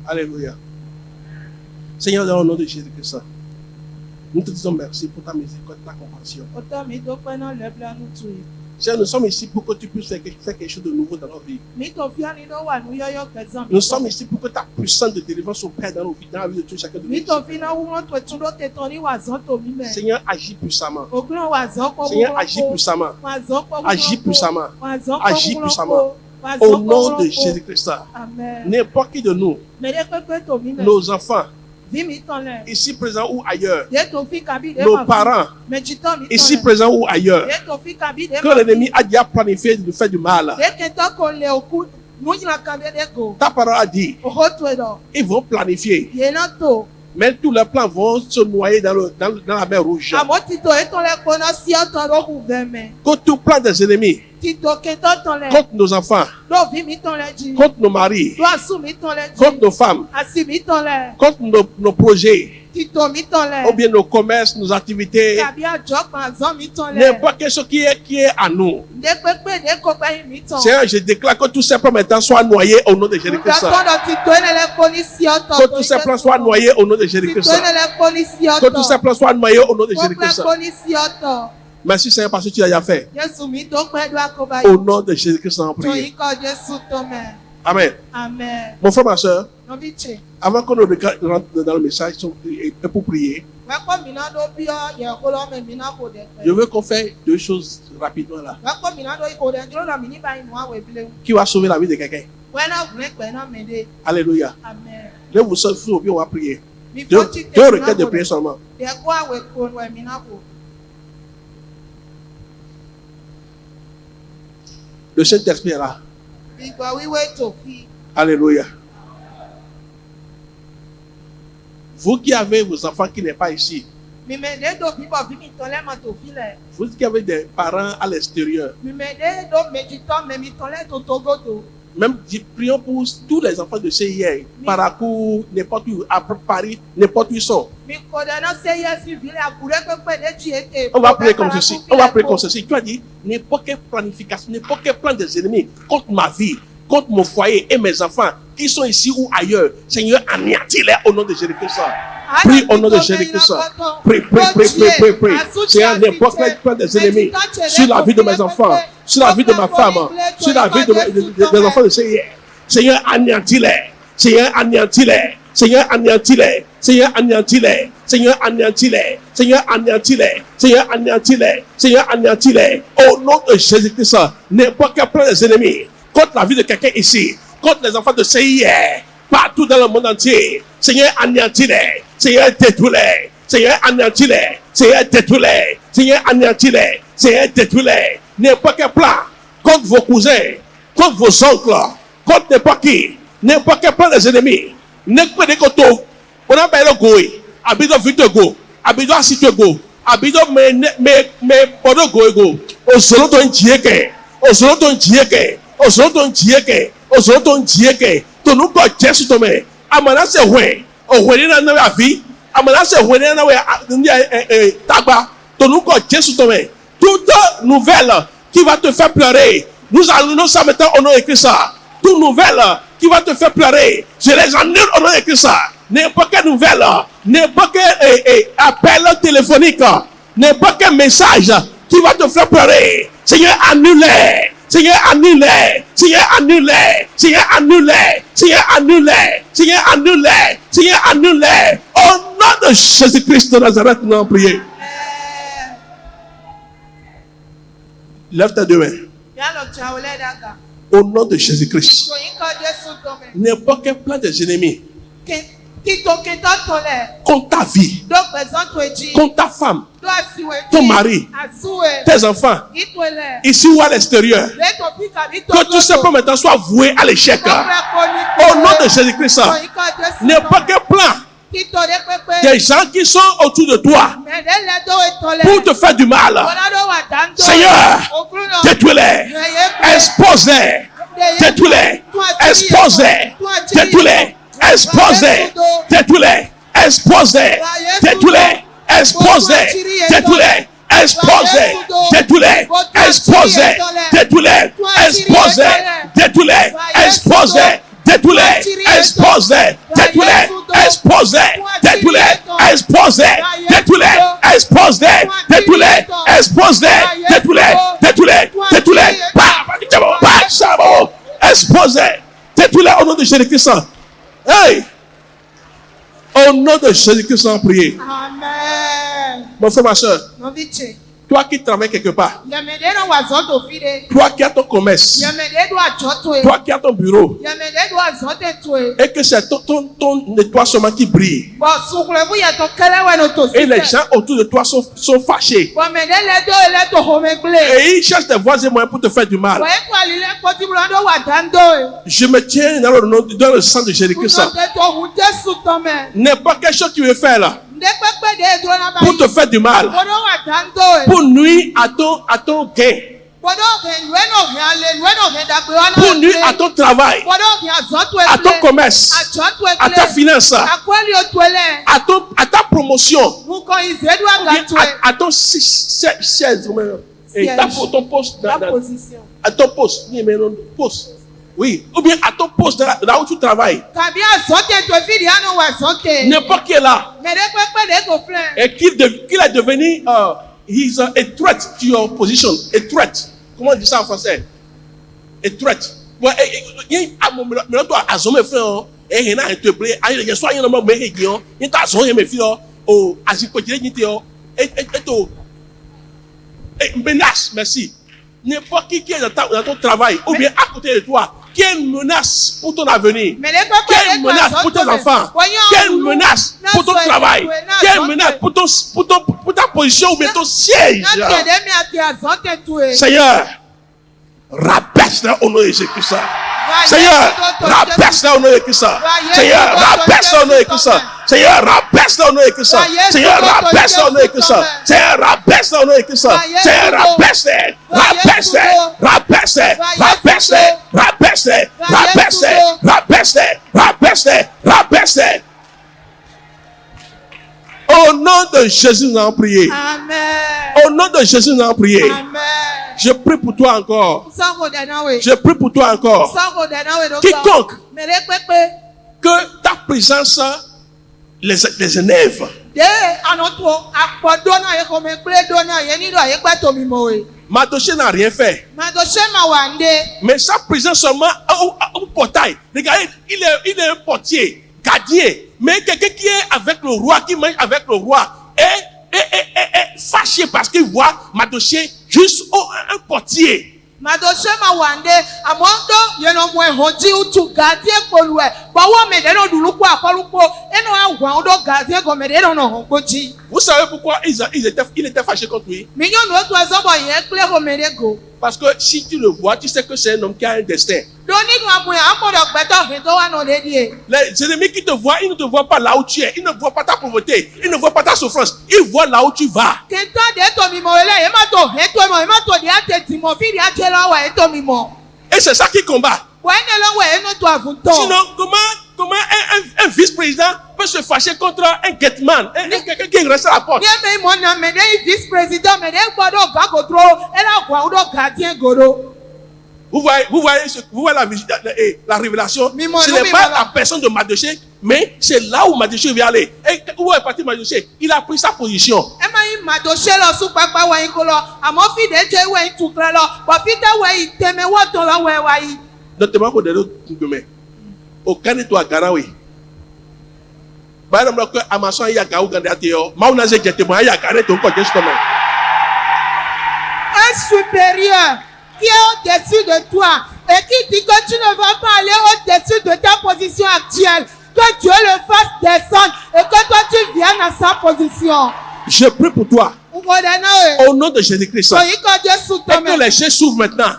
Alléluia. Seigneur, dans le nom de Jésus-Christ, nous te disons merci pour ta miséricorde, ta compassion. Seigneur, nous sommes ici pour que tu puisses faire quelque chose de nouveau dans nos vies. Nous sommes ici pour que ta puissance de délivrance opère dans nos vies, dans la vie de tout chacun de nous. Seigneur, agis puissamment. Seigneur, agis puissamment. Agis puissamment. Agis puissamment. Au nom de Jésus-Christ. N'importe qui de nous, nos enfants, ici présents ou ailleurs, nos parents, ici présents ou ailleurs, que l'ennemi a déjà planifié de faire du mal. Ta parole a dit, ils vont planifier, mais tous leurs plans vont se noyer dans la mer rouge. Que tout plan des ennemis contre nos enfants, contre nos maris, contre nos femmes, contre nos projets, ou bien nos commerces, nos activités, n'importe quelle chose qui est à nous. Seigneur, je déclare que tous ces plans maintenant soient noyés au nom de Jésus-Christ. Que tous ces plans soient noyés au nom de Jésus-Christ. Que tous ces plans soient noyés au nom de Jésus-Christ. Merci Seigneur parce que tu l'as déjà fait. Au nom de Jésus-Christ, on prie. Amen. Mon frère, ma soeur, avant qu'on rentre dans le message et pour prier, je veux qu'on fasse deux choses rapidement là. Qui va sauver la vie de quelqu'un. Alléluia. Je vous sauve, on va prier. Deux requêtes de prière seulement. Le Saint-Esprit est là. Alléluia. Vous qui avez vos enfants qui n'est pas ici. Vous qui avez des parents à l'extérieur. Même prions pour tous les enfants de CIR, Paracourt, n'importe où, à Paris, n'importe où ils sont. On va prier comme ceci. On va prier comme ceci. Tu as dit, n'importe quelle planification, n'importe quel plan des ennemis contre ma vie, contre mon foyer et mes enfants qui sont ici ou ailleurs. Seigneur, anéantis-les au nom de Jésus-Christ. Prie au nom de Jésus-Christ. Prie. Seigneur, n'importe quel plan des ennemis sur la vie de mes enfants, sur la vie de ma femme, sur la vie des enfants de Seigneur. Seigneur, anéantis-les. Seigneur, anéantis-les. Seigneur, anéantis-les. Seigneur, anéantis-les. Seigneur, anéantis-les. Seigneur, anéantis-les. Seigneur, anéantis-les. Seigneur, anéantis-les. Au nom de Jésus-Christ, n'importe quel plan des ennemis contre la vie de quelqu'un ici, contre les enfants de CIR, partout dans le monde entier. Seigneur, anéantis-les. Seigneur, détruis-les. Seigneur, anéantis-les. Seigneur, détruis-les. Seigneur, anéantis-les. Seigneur, détruis-les. N'importe quel plan contre vos cousins, contre vos oncles, contre n'importe qui, n'importe quel plan des ennemis. N'importe quel plan, on a pas le goût. Habito vite go. Habito asito go. Habito me podo go. O solo ton jieke. O solo ton jieke. O solo ton jieke. O solo ton jieke. To nu ko Jesu to me. Amana se hwe. O hwe na na afi. Amana se hwe na we tagba. To nu ko Jesu to me. Toute nouvelle qui va te faire pleurer. Nous allons ça maintenant au nom de Christ. Toute nouvelle qui va te faire pleurer. Je les annule au nom de Christ. N'importe quelle nouvelle, n'importe quel appel téléphonique, n'importe quel message qui va te faire pleurer. Seigneur, annule-les. Seigneur, annule-les. Seigneur, annule-les. Seigneur, annule-les. Seigneur, annule-les. Seigneur, annule-les. Seigneur, annule-les. Au nom de Jésus-Christ de Nazareth, nous allons prier. Lève tes deux mains. Au nom de Jésus-Christ. N'importe quel plan des ennemis contre ta vie, contre ta femme, ton mari, tes enfants, ici ou à l'extérieur, que tout simplement maintenant soit voué à l'échec. Au nom de Jésus-Christ, n'importe quel plan des gens qui sont autour de toi pour te faire du mal, Seigneur, détruis-les, expose-les, détruis-les, expose-les, détruis-les. Expose-les, détruis-les, expose-les, détruis-les, expose-les, détruis-les, expose-les, détruis-les, expose-les, détruis-les, expose-les, détruis-les, expose-les, détruis-les, expose-les, détruis-les, expose-les, détruis-les, expose-les, détruis-les, expose-les, détruis-les, expose-les, détruis-les, détruis-les, détruis-les, expose-les, détruis-les au nom de Jésus-Christ. Hey! Au nom de Jésus-Christ, on prie. Amen. Mon frère, ma soeur, Novice. toi qui travailles quelque part, Yamede no wazoto fide. toi qui as ton commerce, Yamede do ajoto e. toi qui as ton bureau, Yamede do azote toe. et que c'est ton étoile seulement qui brille, Bon, suklevu ya to kelewe no to et les gens autour de toi sont fâchés, Bon, mede le do ele to homegle. et ils cherchent des voies et moyens pour te faire du mal. Bon, ekwa lile koti bulando wa dando e. Je me tiens dans le sang de Jésus-Christ. Kunote to hu Jesu tome. N'importe quelle chose que tu veux faire là, Ndekpekpe de do na ba. pour te faire du mal, Bodo wa dando e. pour nuire à ton gain, Bodo he lueno he dagbe wana. pour nuire à ton travail, Bodo he azoto e. à ton commerce, Ajoto e. à ta finance, Akweli otwele. à ta promotion, Muko izedu ou bien agatwe. à ton siège, ton poste, La position. à ton poste, poste, oui, ou bien à ton poste là où tu travailles, Kabi azote to fidi ano wa azote. n'importe qui est là, Mede kpekpe de ko fle. et qu'il est devenu, he's a threat to your position, a threat. Comment on dit ça en français? A threat. Bon, il y a un moment à zone frère, et il y a un te plaît, il y a soit un moment mais il y a un zone mais filles, oh, à ce côté il y a et menace, merci. N'importe qui est dans ton travail ou bien à côté de toi, quelle menace pour ton avenir? Mede kpekpe Quelle de ko menace pour tes azote. enfants? Quelle menace pour ton travail? Quelle menace pour ta position ou bien ton siège? Na tiede mi ati azote tue. Seigneur, rabaisse-les au nom de Jésus-Christ. Seigneur, rabaisse-les au nom de Christ. Seigneur, rabaisse-les au nom de Christ. Seigneur, rabaisse-les au nom de Christ. Seigneur, rabaisse-les au nom de Christ. Seigneur, rabaisse-les au nom de Christ. Seigneur, rabaisse-les, rabaisse-les, rabaisse-les, rabaisse-les, rabaisse-les, rabaisse-les, rabaisse-les, rabaisse-les, rabaisse-les. Au nom de Jésus, nous avons prié. Amen. Au nom de Jésus, nous avons prié. Amen. Je prie pour toi encore. Sango danawe. Je prie pour toi encore. Sango danawe do. Quiconque Mede kpekpe. que ta présence les énerve. De anoto akpodona ye kome kple dona ye ni do ye kpato mi moe. Mardochée n'a rien fait. Madoshe ma wande. Mais sa présence seulement au portail. Regardez, il est un portier, gardien. Mais quelqu'un qui est avec le roi, qui mange avec le roi, est fâché parce qu'il voit Mardochée juste un portier. Madoshe ma wande amondo ye no mwe hoji utu gadie polue. Bawo me de no duluko akoluko eno awa odo gadie go me de no honkoji. Vous savez pourquoi il était fâché contre lui? Minyo no to azobo ye kle go me de go. Parce que si tu le vois, tu sais que c'est un homme qui a un destin. Doni no amoya amodo gbeto heto wa no de die. Les ennemis qui te voient, ils ne te voient pas là où tu es. Ils ne voient pas ta pauvreté. Ils ne voient pas ta souffrance. Ils voient là où tu vas. Kenta de to mi mo ele ye ma to heto mo e ma to de ateti mo fi de achela wa eto mi mo. Et c'est ça qui combat. Wa ene lo we eno to avunto. Sinon, comment un vice-président peut se fâcher contre un gateman, quelqu'un qui reste à la porte? Ye me mo na me de vice président me de gbodo ga go tro ela gwa udo gardien goro. Vous voyez la révélation. Ce n'est pas la personne de Mardochée, mais c'est là où Mardochée vient aller. Et où est parti Mardochée? Il a pris sa position. E ma yi Mardochée lo su papa wa yin ko lo amo fi de je we yin tukra lo bo fi te we yi teme wo to lo we wa yi. Notamment ko de lo ngome. O kani to agara we. Ba na mlo ko amason ya ga ugande ate yo. Ma una je jete mo ya gare to ko Jésus comme. Un supérieur qui est au-dessus de toi et qui dit que tu ne vas pas aller au-dessus de ta position actuelle, que Dieu le fasse descendre et que toi tu viennes à sa position. Je prie pour toi. Au nom de Jésus-Christ. Et que les cieux s'ouvrent maintenant.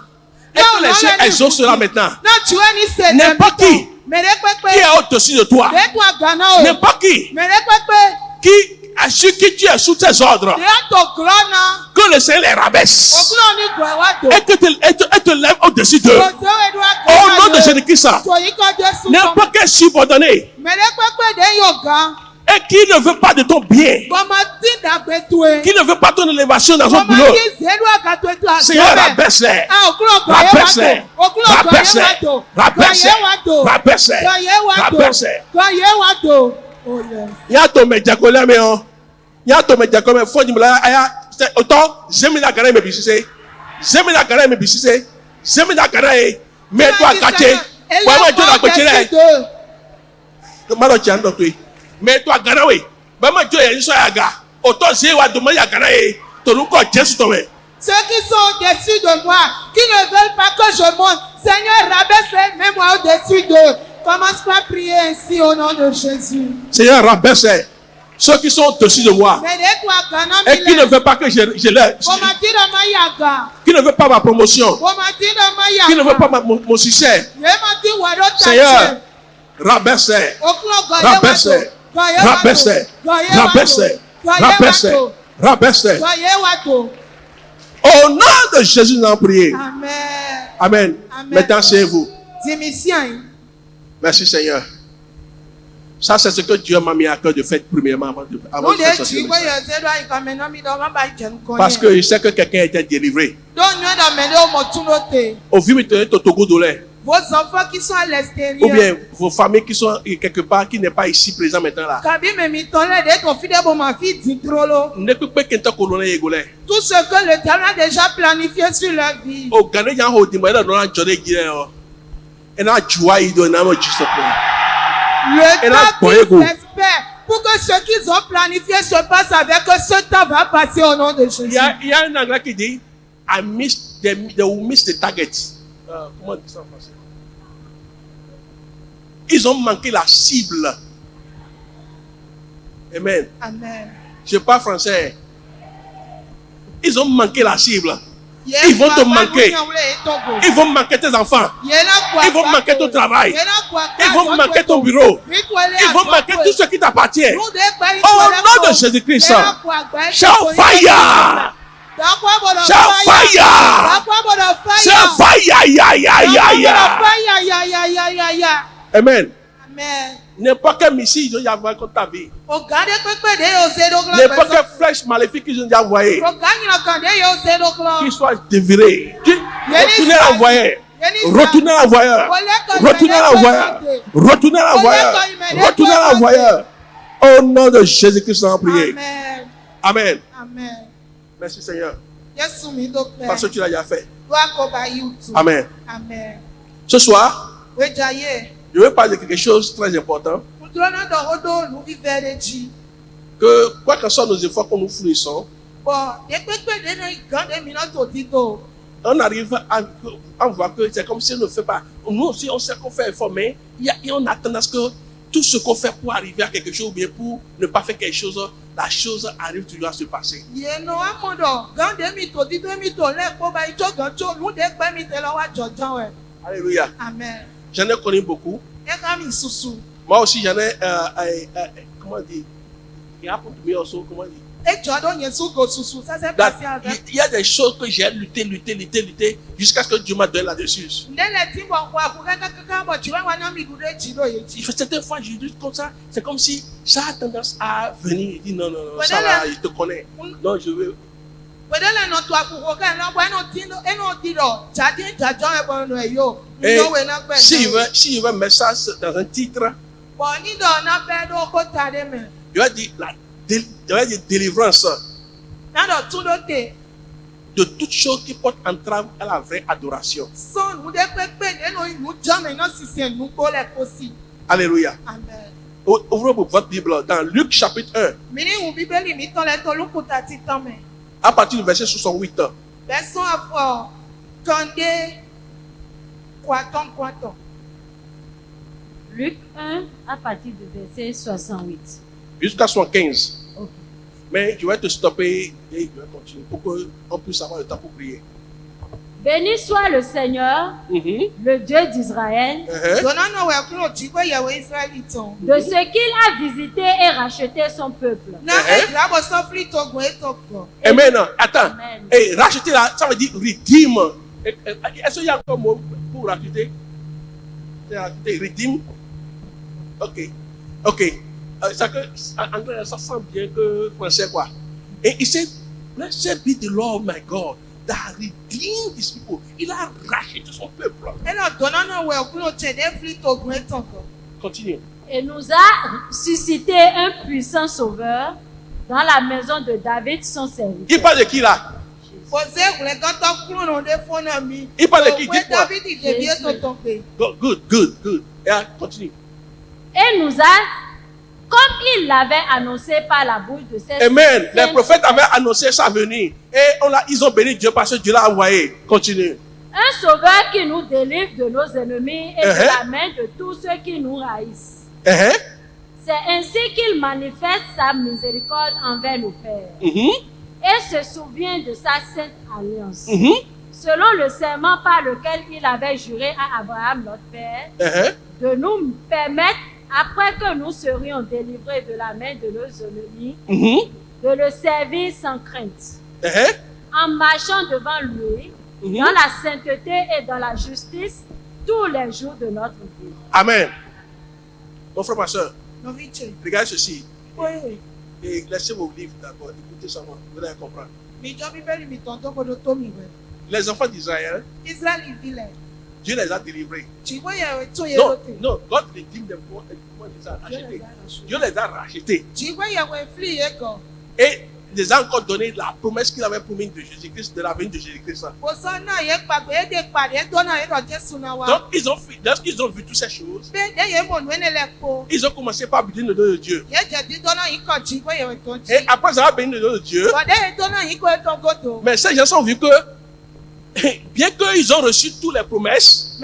Et que les cieux exaucera maintenant. N'importe qui est au-dessus de toi. N'importe qui sur qui tu es sous tes ordres. Que le Seigneur les rabaisse. Et que te lève au-dessus d'eux. Au nom de Jésus-Christ. N'importe quel subordonné Et qui ne veut pas de ton bien, Kọmọtí dàgbẹ́tùé. qui ne veut pas ton élévation dans son boulot, Kọmọtí zèlú àgàtúntò Seigneur, àgbẹ̀bẹ̀. rabaisse-les. Òkúlọ̀kọ̀ yẹ wá Rabaisse-les. tó. Òkúlọ̀kọ̀ yẹ Rabaisse-les. wá tó. Rabaisse-les. Kọ̀ yẹ wá tó. Rabaisse-les. Kọ̀ yẹ wá tó. Rabaisse-les. Kọ̀ yẹ wá tó. Oh yes. Yato me jakole me o. Yato me jakole me fodi mula aya oto zemi la gara me bisise. Zemi la gara me bisise. Zemi la gara e me to akache. Wa ma jo la pechele. Ma lo chando tu. Me to agara we. Ba ma jo ye so aga. Oto ze wa do ma ya gara e. Toruko Jesu to me. Ceux qui sont au-dessus de moi, qui ne veulent pas que je monte, Seigneur, rabaisse-les, mets-moi au-dessus d'eux. Commence par prier ainsi au nom de Jésus. Seigneur, rabaisse ceux qui sont au-dessus de moi et qui ne veulent pas que je les, qui ne veulent pas ma promotion, qui ne veulent pas mon succès. Seigneur, rabaisse, rabaisse, rabaisse, rabaisse, rabaisse, rabaisse. Au nom de Jésus, nous avons prié. Amen. Amen. Maintenant, c'est vous. Merci Seigneur. Ça, c'est ce que Dieu m'a mis à cœur de faire premièrement avant de faire ce parce que je sais que quelqu'un était délivré. Au vu de Totogo Dolé. Vos enfants qui sont à l'extérieur. Ou bien vos familles qui sont quelque part, qui n'est pas ici présent maintenant là. Tout ce que le Diable a déjà planifié sur leur vie. Le temps qu'ils espèrent pour que ce qu'ils ont planifié se passe avec eux, ce temps va passer au nom de Jésus. Il y a un anglais qui dit they will miss the target. Comment on dit ça en français? Ils ont manqué la cible. Amen. Amen. Je parle français. Ils ont manqué la cible. Ils vont te manquer. Ils vont manquer tes enfants. Ils vont manquer ton travail. Ils vont manquer ton bureau. Ils vont manquer tout ce qui t'appartient. Au nom de Jésus-Christ. Shout fire! Shout fire! Shout fire! Amen. N'importe quel missile ils ont envoyé contre ta vie. N'importe quelle flèche maléfique qu'ils ont envoyé. Qu'ils soient dévirés. Retournez l'envoyeur. Retournez l'envoyeur. Retournez l'envoyeur. Retournez l'envoyeur. Retournez l'envoyeur. Au nom de Jésus-Christ, nous avons prié. Amen. Amen. Merci Seigneur. Parce que tu l'as déjà fait. Amen. Amen. Ce soir, je veux parler de quelque chose de très important. Que quoi que soit nos efforts que nous fournissons, on arrive à voir que c'est comme si on ne fait pas. Nous aussi, on sait qu'on fait effort, mais on attend à ce que tout ce qu'on fait pour arriver à quelque chose, ou bien pour ne pas faire quelque chose, la chose arrive toujours à se passer. Alléluia. Amen. J'en ai connu beaucoup. Moi aussi, j'en ai, comment dire, il raconte mieux aussi, comment dire. Il y a des choses que j'ai lutté jusqu'à ce que Dieu m'a donné là-dessus. Certaines fois, je dis comme ça, c'est comme si ça a tendance à venir. Il dit non, ça va, il te connaît. Non, je veux. S'il veut mettre ça dans un titre, il va dire délivrance de toutes choses qui portent entrave à la vraie adoration. Alléluia. Ouvrez votre Bible dans Luc chapitre 1. À partir du verset 68. Luc 1 à partir du verset 68. Jusqu'à 75. Okay. Mais je vais te stopper et je vais continuer pour qu'on puisse avoir le temps pour prier. Béni soit le Seigneur, le Dieu d'Israël, de ce qu'il a visité et racheté son peuple. Amen. Attends. Et racheter là, ça veut dire redeem. Est-ce qu'il y a un mot pour racheter? Redeem. Ok. Anglais, ça sent bien que français, quoi. Et il sait, blessed be the Lord my God that redeemed his people. Il a racheté son peuple. Continue. Et nous a suscité un puissant sauveur dans la maison de David, son serviteur. Il parle de qui là? Il parle de qui? Dites-moi. Good. Yeah, continue. Et nous a, comme il l'avait annoncé par la bouche de ses Amen. Les saints- prophètes avaient annoncé sa venue. Et ils ont béni Dieu parce que Dieu l'a envoyé. Continue. Un sauveur qui nous délivre de nos ennemis et de la main de tous ceux qui nous haïssent. C'est ainsi qu'il manifeste sa miséricorde envers nos pères et se souvient de sa sainte alliance. Selon le serment par lequel il avait juré à Abraham, notre père, de nous permettre, après que nous serions délivrés de la main de nos ennemis, de le servir sans crainte, en marchant devant lui, dans la sainteté et dans la justice, tous les jours de notre vie. Amen. Mon frère, ma soeur, regardez ceci. Et laissez vos livres d'abord. Écoutez ça, vous allez comprendre. Les enfants d'Israël, Dieu les a délivrés. Non, God redeemed them. Comment les a rachetés? Dieu les a rachetés. Et il les a encore donné la promesse qu'il avait promise de Jésus-Christ, de la venue de Jésus-Christ. Donc, lorsqu'ils ont vu toutes ces choses, ils ont commencé par bénir le nom de Dieu. Et après avoir béni le nom de Dieu, mais ces gens ont vu que, bien qu'ils ont reçu toutes les promesses,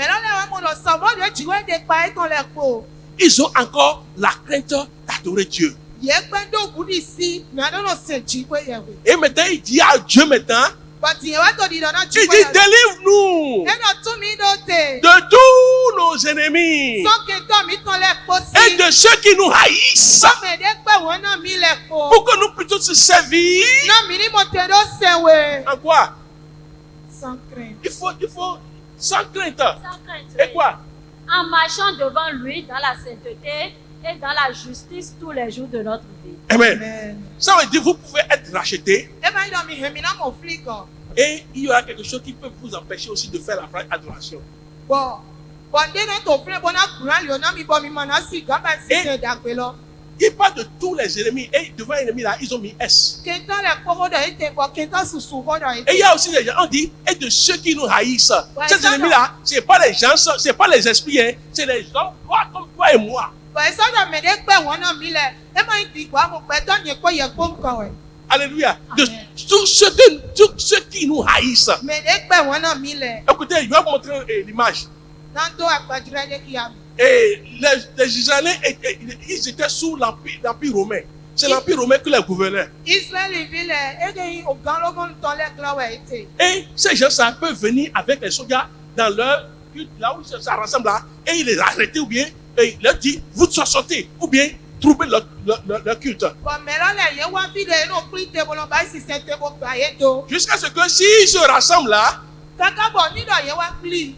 ils ont encore la crainte d'adorer Dieu. Et maintenant, il dit à Dieu maintenant, il dit, délivre-nous de tous nos ennemis et de ceux qui nous haïssent, pour que nous puissions se servir. En quoi? Sans crainte. Il faut sans crainte. Sans crainte, Et oui. quoi? En marchant devant lui dans la sainteté et dans la justice tous les jours de notre vie. Amen. Ça veut dire que vous pouvez être racheté et il y aura quelque chose qui peut vous empêcher aussi de faire la vraie adoration. Il parle de tous les ennemis et devant l'ennemi là, ils ont mis S. Et il y a aussi des gens, on dit, et de ceux qui nous haïssent. Ces ennemis là, ce n'est pas les gens, ce n'est pas les esprits, hein, c'est les gens comme toi et moi. Alléluia. De tous ceux qui nous haïssent. Écoutez, je vais vous montrer l'image. Et les Israéliens, ils étaient sous l'empire romain. C'est l'empire romain qui les gouvernait. Et ces gens, ça peut venir avec les soldats dans leur culte, là où ça rassemble là, et ils les arrêtent ou bien, et ils leur disent, vous sortez, ou bien troublez leur culte. Jusqu'à ce que s'ils se rassemblent là,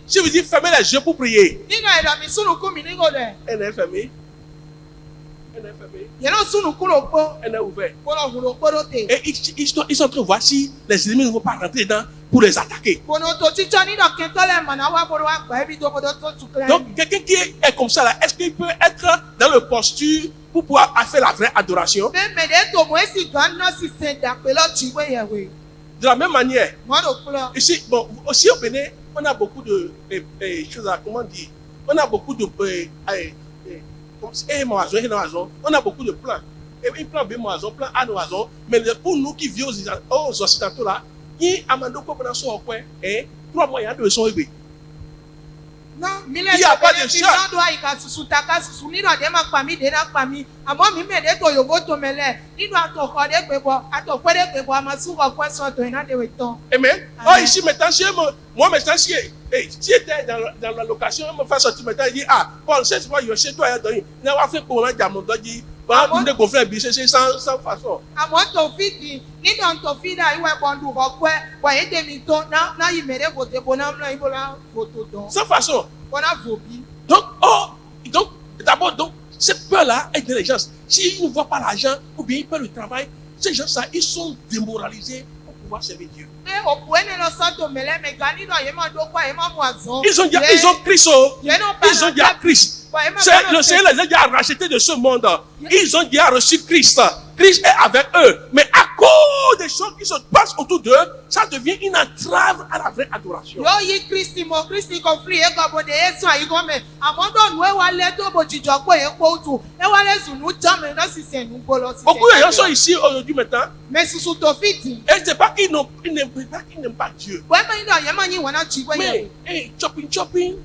si vous dites fermez les yeux pour prier, elle est fermée. Elle est fermée. Elle est ouverte. Et ils sont en train de voir si les ennemis ne vont pas rentrer dedans pour les attaquer. Donc, quelqu'un qui est comme ça là, est-ce qu'il peut être dans le posture pour pouvoir faire la vraie adoration? De la même manière, ici, bon, aussi au Bénin, on a beaucoup de choses à, comment dire, on a beaucoup de on a beaucoup de plans. Et plan B moison, plan A moison, mais pour nous qui vivons aux occidentaux là, il amène beaucoup de choses au coin et 3 mois de son élevé. Il n'y a pas de choc. Amen. Oh, ici maintenant, moi maintenant, si j'étais dans la location, je me fais sortir maintenant, il dit, ah, Paul, c'est moi, je sais toi, il y a fait pour moi, il y a mon dos, il va nous gonfler c'est sans façon. Sans façon. Donc, d'abord, Cette peur-là est de les gens. S'ils ne voient pas l'argent ou bien ils perdent le travail, ces gens-là, ils sont démoralisés pour pouvoir servir Dieu. Ils ont Christ. Ils ont déjà Christ. Le Seigneur les a déjà rachetés de ce monde. Ils ont déjà reçu Christ. Christ est avec eux. Mais à cause des choses qui se passent autour d'eux, ça devient une entrave à la vraie adoration. Beaucoup de gens sont ici aujourd'hui maintenant. Et c'est pas qu'ils n'aiment pas Dieu. Mais, chopping,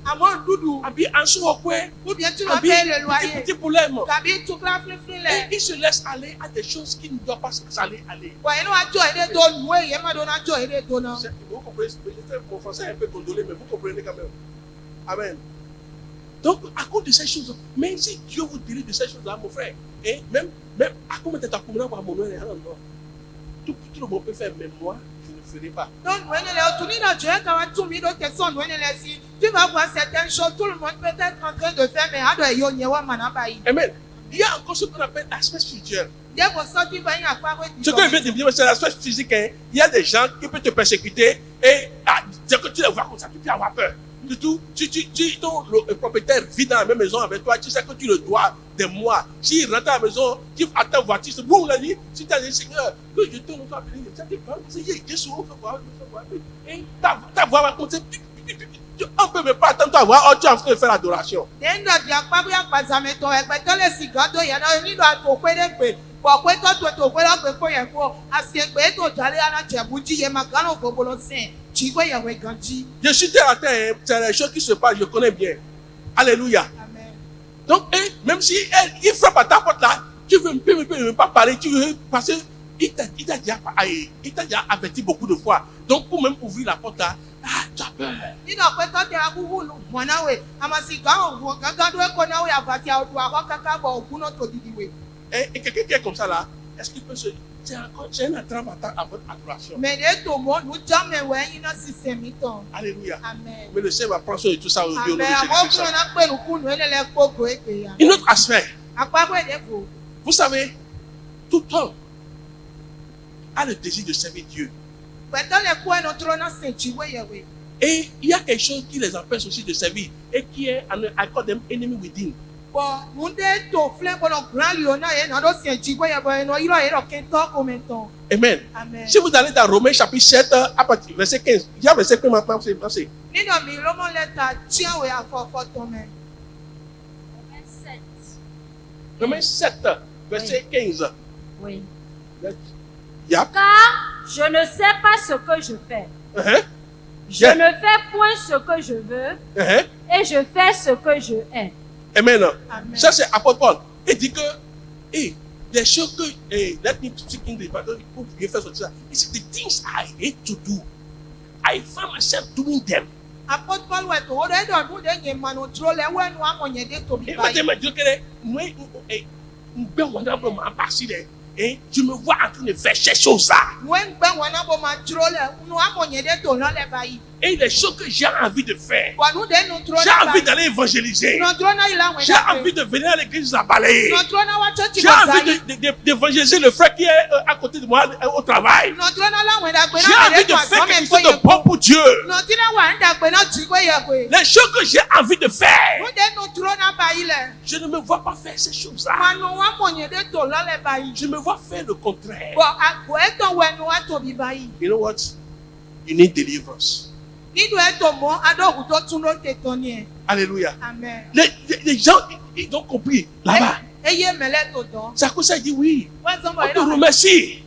habillé en sourokwe, petit problème. Et ils se laissent aller à des choses qui ne doivent pas aller. Vous comprenez, mon français est un peu condolé, mais vous comprenez quand même. Amen. Donc, à cause de ces choses, même si Dieu vous délivre de ces choses-là, mon frère, et même à combien de temps vous avez mon nom, tout le monde peut faire, mais moi, je ne ferai pas. Tu vas voir certaines choses, tout le monde peut être en train de faire, mais Amen. Il y a encore ce qu'on appelle l'aspect spirituel. Ce que je veux dire, c'est l'aspect physique. Hein. Il y a des gens qui peuvent te persécuter et dès que tu les vois comme ça, tu peux avoir peur. Du tout, le propriétaire vit dans la même maison avec toi, tu sais que tu le dois des mois. S'il rentre à la maison, tu attends voiture, c'est bon, la nuit. Si tu as dit, Seigneur, que je te reçois béni, tu as dit, Jésus, et ta voix va compter. On ne peut pas attendre à voir, tu es en train de faire l'adoration. Je suis terre à terre, c'est les choses qui se passent, je connais bien. Alléluia. Amen. Donc, même si il frappe à ta porte là, tu ne peux même pas parler, tu veux, parce qu'il t'a déjà averti beaucoup de fois. Donc, pour même ouvrir la porte là, tu as peur. Et quelqu'un qui est comme ça là, est-ce qu'il peut se... C'est un entrave à votre adoration. Alléluia. Amen. Mais le Seigneur va prendre soin de tout ça aujourd'hui. Une autre aspect. Vous savez, tout homme a le désir de servir Dieu. Et il y a quelque chose qui les empêche aussi de servir et qui est I call them enemy within. Amen. Amen. Si vous allez dans Romains chapitre 7, à partir verset 15, il y a verset 15 maintenant, c'est passé. Romains 7, verset 15. Oui. Yep. Car je ne sais pas ce que je fais. Je ne fais point ce que je veux et je fais ce que je hais. Amen. Amen. Ça c'est apôtre Paul. Il dit que les choses que let me speak English, but pour bien faire ça. He said the things I hate to do, I find myself doing them. Apôtre Paul ouais to ode do de nye manu tro le we nu amonyede to bi ba. Et moi je que je me vois en train de faire ces choses-là. Et les choses que j'ai envie de faire, j'ai envie d'aller évangéliser. J'ai envie de venir à l'église à balayer. J'ai envie d'évangéliser le frère qui est à côté de moi au travail. J'ai envie de faire quelque chose de bon pour Dieu. Les choses que j'ai envie de faire, je ne me vois pas faire ces choses-là. Je me vois faire le contraire. You know what? You need deliverance. Alléluia. Amen. Les gens, ils ont compris là-bas. C'est à cause ça, il dit oui. On te remercie.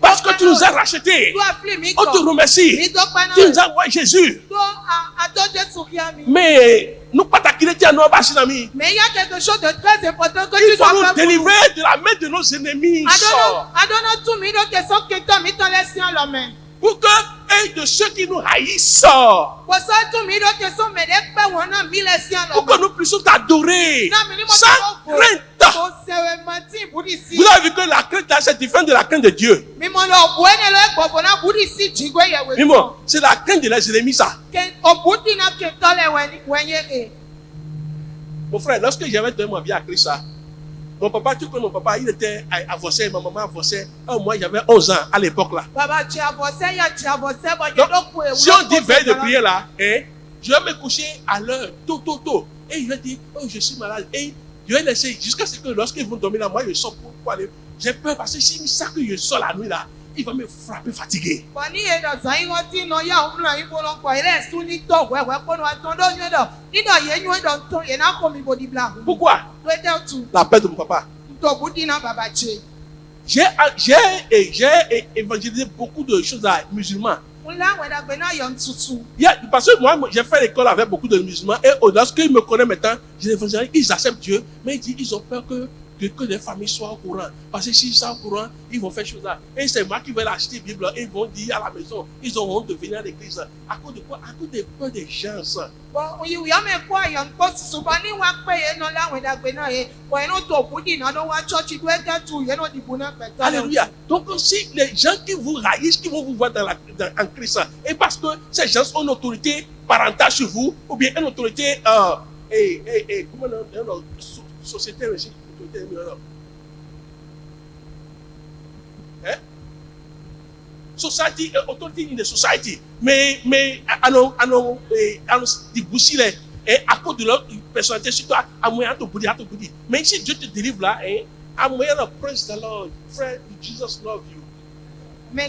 Parce que tu nous as rachetés. On te remercie. Tu nous as envoyé Jésus. Mais nous pas taquiner à nos amis. Mais il y a quelque chose de très important que il tu dois faut nous faire. délivrer de la main de nos ennemis. Pour que de ceux qui nous haïssent, pour que nous puissions t'adorer sans crainte. Vous avez vu que la crainte là, c'est différent de la crainte de Dieu. Mimo, c'est la crainte de les ennemis ça. Mon frère, lorsque j'avais donné ma vie à Christ, Mon papa, tu connais mon papa, il était avancé, ma maman avancée. Moi, j'avais 11 ans à l'époque là. Donc, si on dit veille de prière là, je vais me coucher à l'heure, tôt. Et je vais dire, oh, je suis malade. Et je vais laisser jusqu'à ce que lorsqu'ils vont dormir là, moi, je sors pour aller. J'ai peur parce que si ça que je sors la nuit là, il va me frapper fatigué. Pourquoi? La paix de mon papa. J'ai évangélisé beaucoup de choses à musulmans. Parce que moi, j'ai fait l'école avec beaucoup de musulmans et lorsqu'ils me connaissent maintenant, ils acceptent Dieu, mais ils ont peur que les familles soient au courant. Parce que s'ils sont au courant, ils vont faire choses là. Et c'est moi qui vais l'acheter la Bible. Ils vont dire à la maison, ils ont honte de venir à l'église. À cause de quoi? À cause des peurs des gens. Alléluia. Donc si les gens qui vous raillent, qui vont vous voir en Christ, et parce que ces gens ont une autorité parentale sur vous, ou bien une autorité comment société aussi. Society, authority in the society. Mais déboucher à cause de leur personnalité sur toi, à moyen de boudir. Mais si Dieu te délivre là, à moyen de praise the Lord, friend, Jesus love you. Mais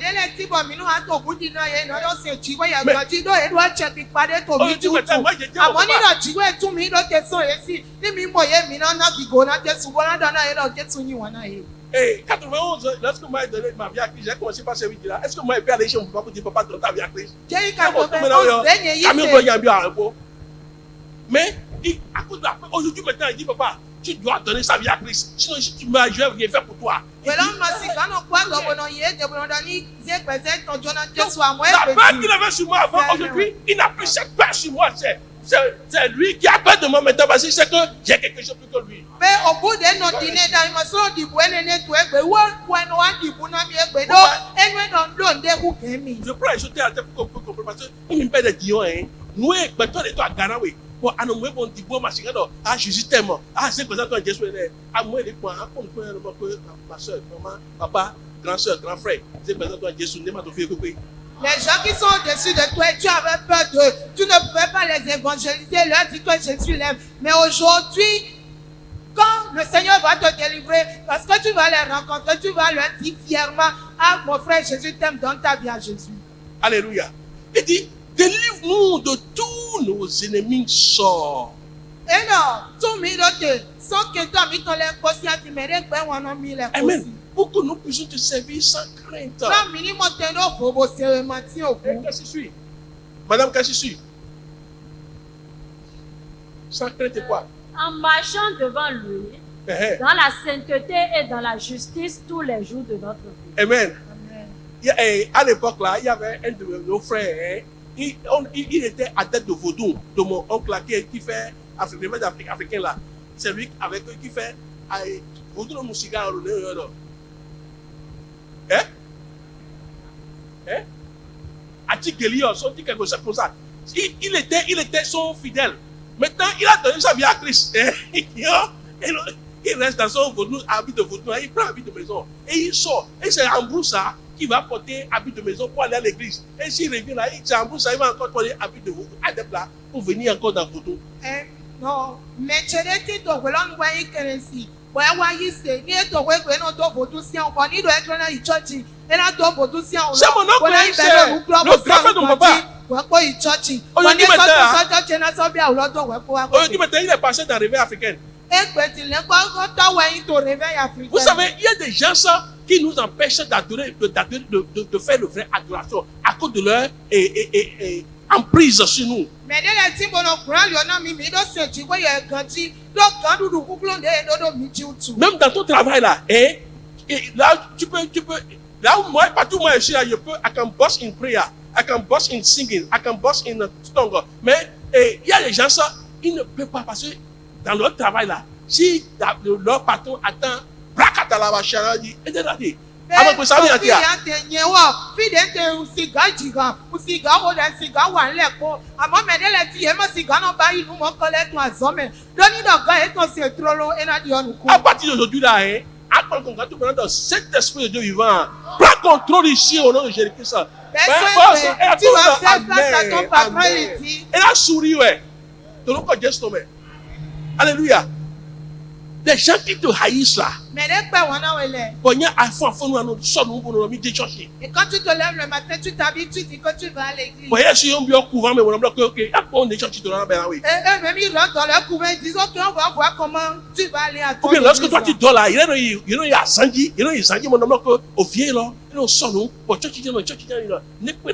hey, 91, lorsque moi j'ai donné ma vie à Christ, j'ai commencé par servir là. Est-ce que moi je peux aller chez mon papa pour dire papa donne ta vie à Christ? Mais à cause de la aujourd'hui maintenant il dit papa, tu dois donner sa vie à Christ. Sinon si tu meurs, je vais rien faire pour toi. La peur qu'il avait sur moi avant, aujourd'hui, il n'a plus cette peur sur moi. C'est lui qui a peur de moi maintenant parce qu'il sait que j'ai quelque chose plus que lui. Je prends les choses à la tête pour qu'on peut comprendre parce qu'il me paie des dions. Nous, maintenant, les toi à Ghana, oui. Pour annoncer bon dibo machine ah Jésus t'aime c'est comme ça toi Jésus est à moi les points comme ma soeur maman papa grand soeur grand frère c'est comme ça toi Jésus n'est pas fait que les gens qui sont au-dessus de toi et tu avais peur d'eux, tu ne pouvais pas les évangéliser, leur dire que Jésus l'aime. Mais aujourd'hui, quand le Seigneur va te délivrer, parce que tu vas les rencontrer, tu vas leur dire fièrement, ah mon frère Jésus t'aime, donne ta vie à Jésus. Alléluia. Il dit, délivre-nous de tous nos ennemis sorts. Et non, tout mirote, sans que toi, mi ton l'air possible, tu mérites bien ou non, mi l'air possible. Pour que nous puissions te servir sans crainte. Qu'est-ce que je suis? Madame, qu'est-ce que je suis? Sans crainte quoi? En marchant devant lui, dans la sainteté et dans la justice tous les jours de notre vie. Amen. À l'époque là, il y avait un de nos frères, il était à tête de vaudou, de mon oncle là, qui fait l'Afrique africain là. C'est lui avec qui fait vaudou de mon cigare. Quelque chose comme ça. Il était son fidèle. Maintenant, il a donné sa vie à Christ. Il reste dans son habit de vaudou, il prend habit de maison et il sort. Et c'est Ambrose qui va porter habit de maison pour aller à l'église. Et s'il revient là, c'est Ambrose, il va encore porter habit de vaudou pour venir encore dans vaudou. Non, mais tu es dit que l'on voit une currency. C'est mon oncle, le grand frère de mon papa. Il est passé dans la réveil africaine. Vous savez, il y a des gens qui nous empêchent d'adorer, de faire le vrai adoration à cause de leur emprise sur nous. Même dans ton travail là, là tu peux, là où moi, partout où moi je suis là, I can boss in prayer, I can boss in singing, I can boss in tongue. Mais il y a des gens ils ne peuvent pas parce que dans leur travail là, si leur patron attend, bracata la vachara dit, et de la dit. Avant que ça vienne Fi ante nyewo, fi de te siga jiga, usiga wo de siga wa nleko. Amo me de le ti e mo siga no ba inu mo kole tun azome. Doni do ga e to se trolo ena di onuku. À partir d'aujourd'hui là, quand tu prends dans cet esprit de Dieu vivant, prends contrôle ici au nom de Jésus-Christ. Tu vas faire face à ton patron et il dit. Et là, souris, ouais. Tu n'as pas de geste, mais. Alléluia. Les gens qui te haïssent là. Mais les pères, on a ouélé. Bon, il y a un fond, nous sommes pour nous mettre des choses. Et quand tu te lèves le matin, tu t'habilles, tu dis que tu vas à l'église. Bon, il y a un bien couvent, mais on a bloqué, ok. On est tu te rends bien, oui. Et eux, même ils rentrent dans leur couvent, ils disent, ok, on va voir comment tu vas aller à ton église. Ou bien, lorsque toi tu là. dors là, il y a Zangi, mon homme, au vieil là, il y a un son, pour tu dis, ne peux pas tu dis, mon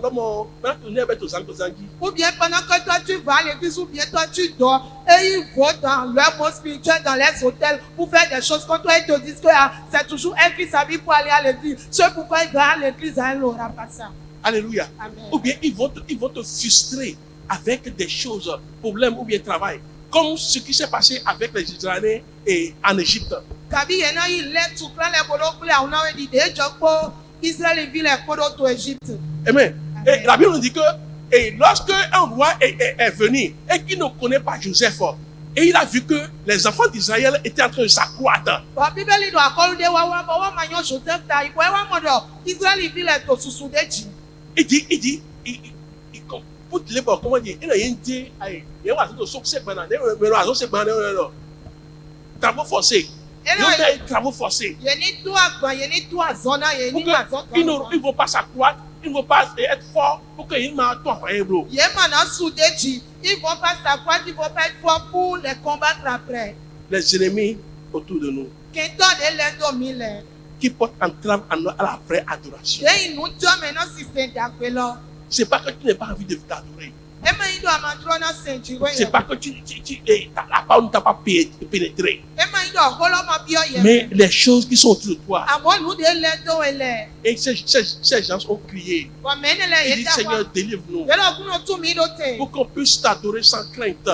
homme, maintenant, tu n'es pas Zangi. Ou bien pendant que toi tu vas à l'église, ou bien toi tu dors, et ils vont dans leur monde spirituel, dans les hôtels, pour faire des choses contre toi, ils te disent que c'est toujours elle qui s'habille pour aller à l'église. C'est pourquoi il va à l'église, elle n'aura pas ça. Alléluia. Amen. Ou bien ils vont te frustrer avec des choses, problèmes ou bien travail. Comme ce qui s'est passé avec les Israéliens et en Égypte. Kabi yena il est tout plein les bolos pour on a dit des jokpo Israël vit les bolos to Égypte. Amen. Et la Bible nous dit que lorsque un roi est venu et qu'il ne connaît pas Joseph, et il a vu que les enfants d'Israël étaient en train de s'accroître. La Bible dit doit accorder wa manyo Joseph ta il wa modo Israël vit les to susu deji. Il dit pour les bords comment dire il a dit il va se succès pendant travaux forcés. Travaux forcés. Ils ne vont pas s'accroître, ils ne vont pas être forts pour qu'ils ne m'attendent pas. Ils vont pas s'accroître, ils ne vont pas être forts pour les combattre après. Les ennemis autour de nous qui portent entrave à la vraie adoration. C'est pas que tu n'as pas envie de t'adorer. C'est pas que la parole ne t'a pas pénétré. Mais les choses qui sont autour de toi. Et ces gens ont crié. Ils disent Seigneur, délivre-nous. Pour qu'on puisse t'adorer sans crainte.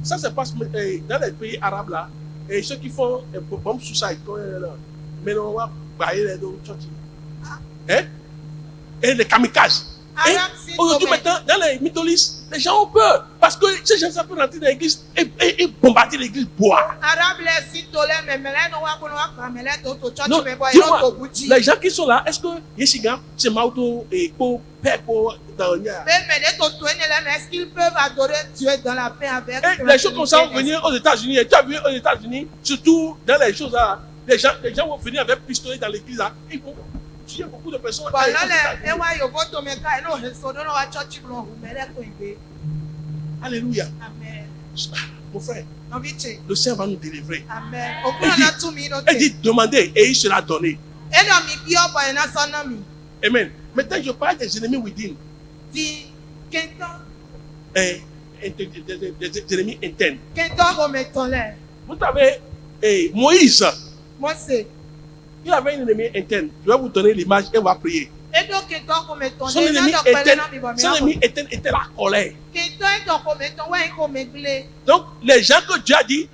Ça se passe dans les pays arabes là. Et ceux qui font un bomb suicide, mais on va bailler les deux choses. Et les kamikazes. Et aujourd'hui maintenant, dans les mytholistes, les gens ont peur. Parce que ces gens peuvent rentrer dans l'église et bombarder l'église bois. Non, dis-moi, les gens qui sont là, est-ce que Yeshiga, c'est Mauto et pour paix pour dans est-ce qu'ils peuvent adorer Dieu dans la paix avec les choses comme ça vont venir aux États-Unis. Et tu as vu aux États-Unis, surtout dans les choses là, les gens vont venir avec pistolet dans l'église là. Ils vont tuer beaucoup de personnes. Alléluia. Amen. Mon frère, le Seigneur va nous délivrer. Amen. Il dit demandez et il sera donné. Amen. Maintenant, je parle des ennemis within. Des ennemis internes. Vous savez, Moïse, il avait un ennemi interne. Je vais vous donner l'image et on va prier. Son ennemi interne était la colère. Donc, les gens que Dieu a dit,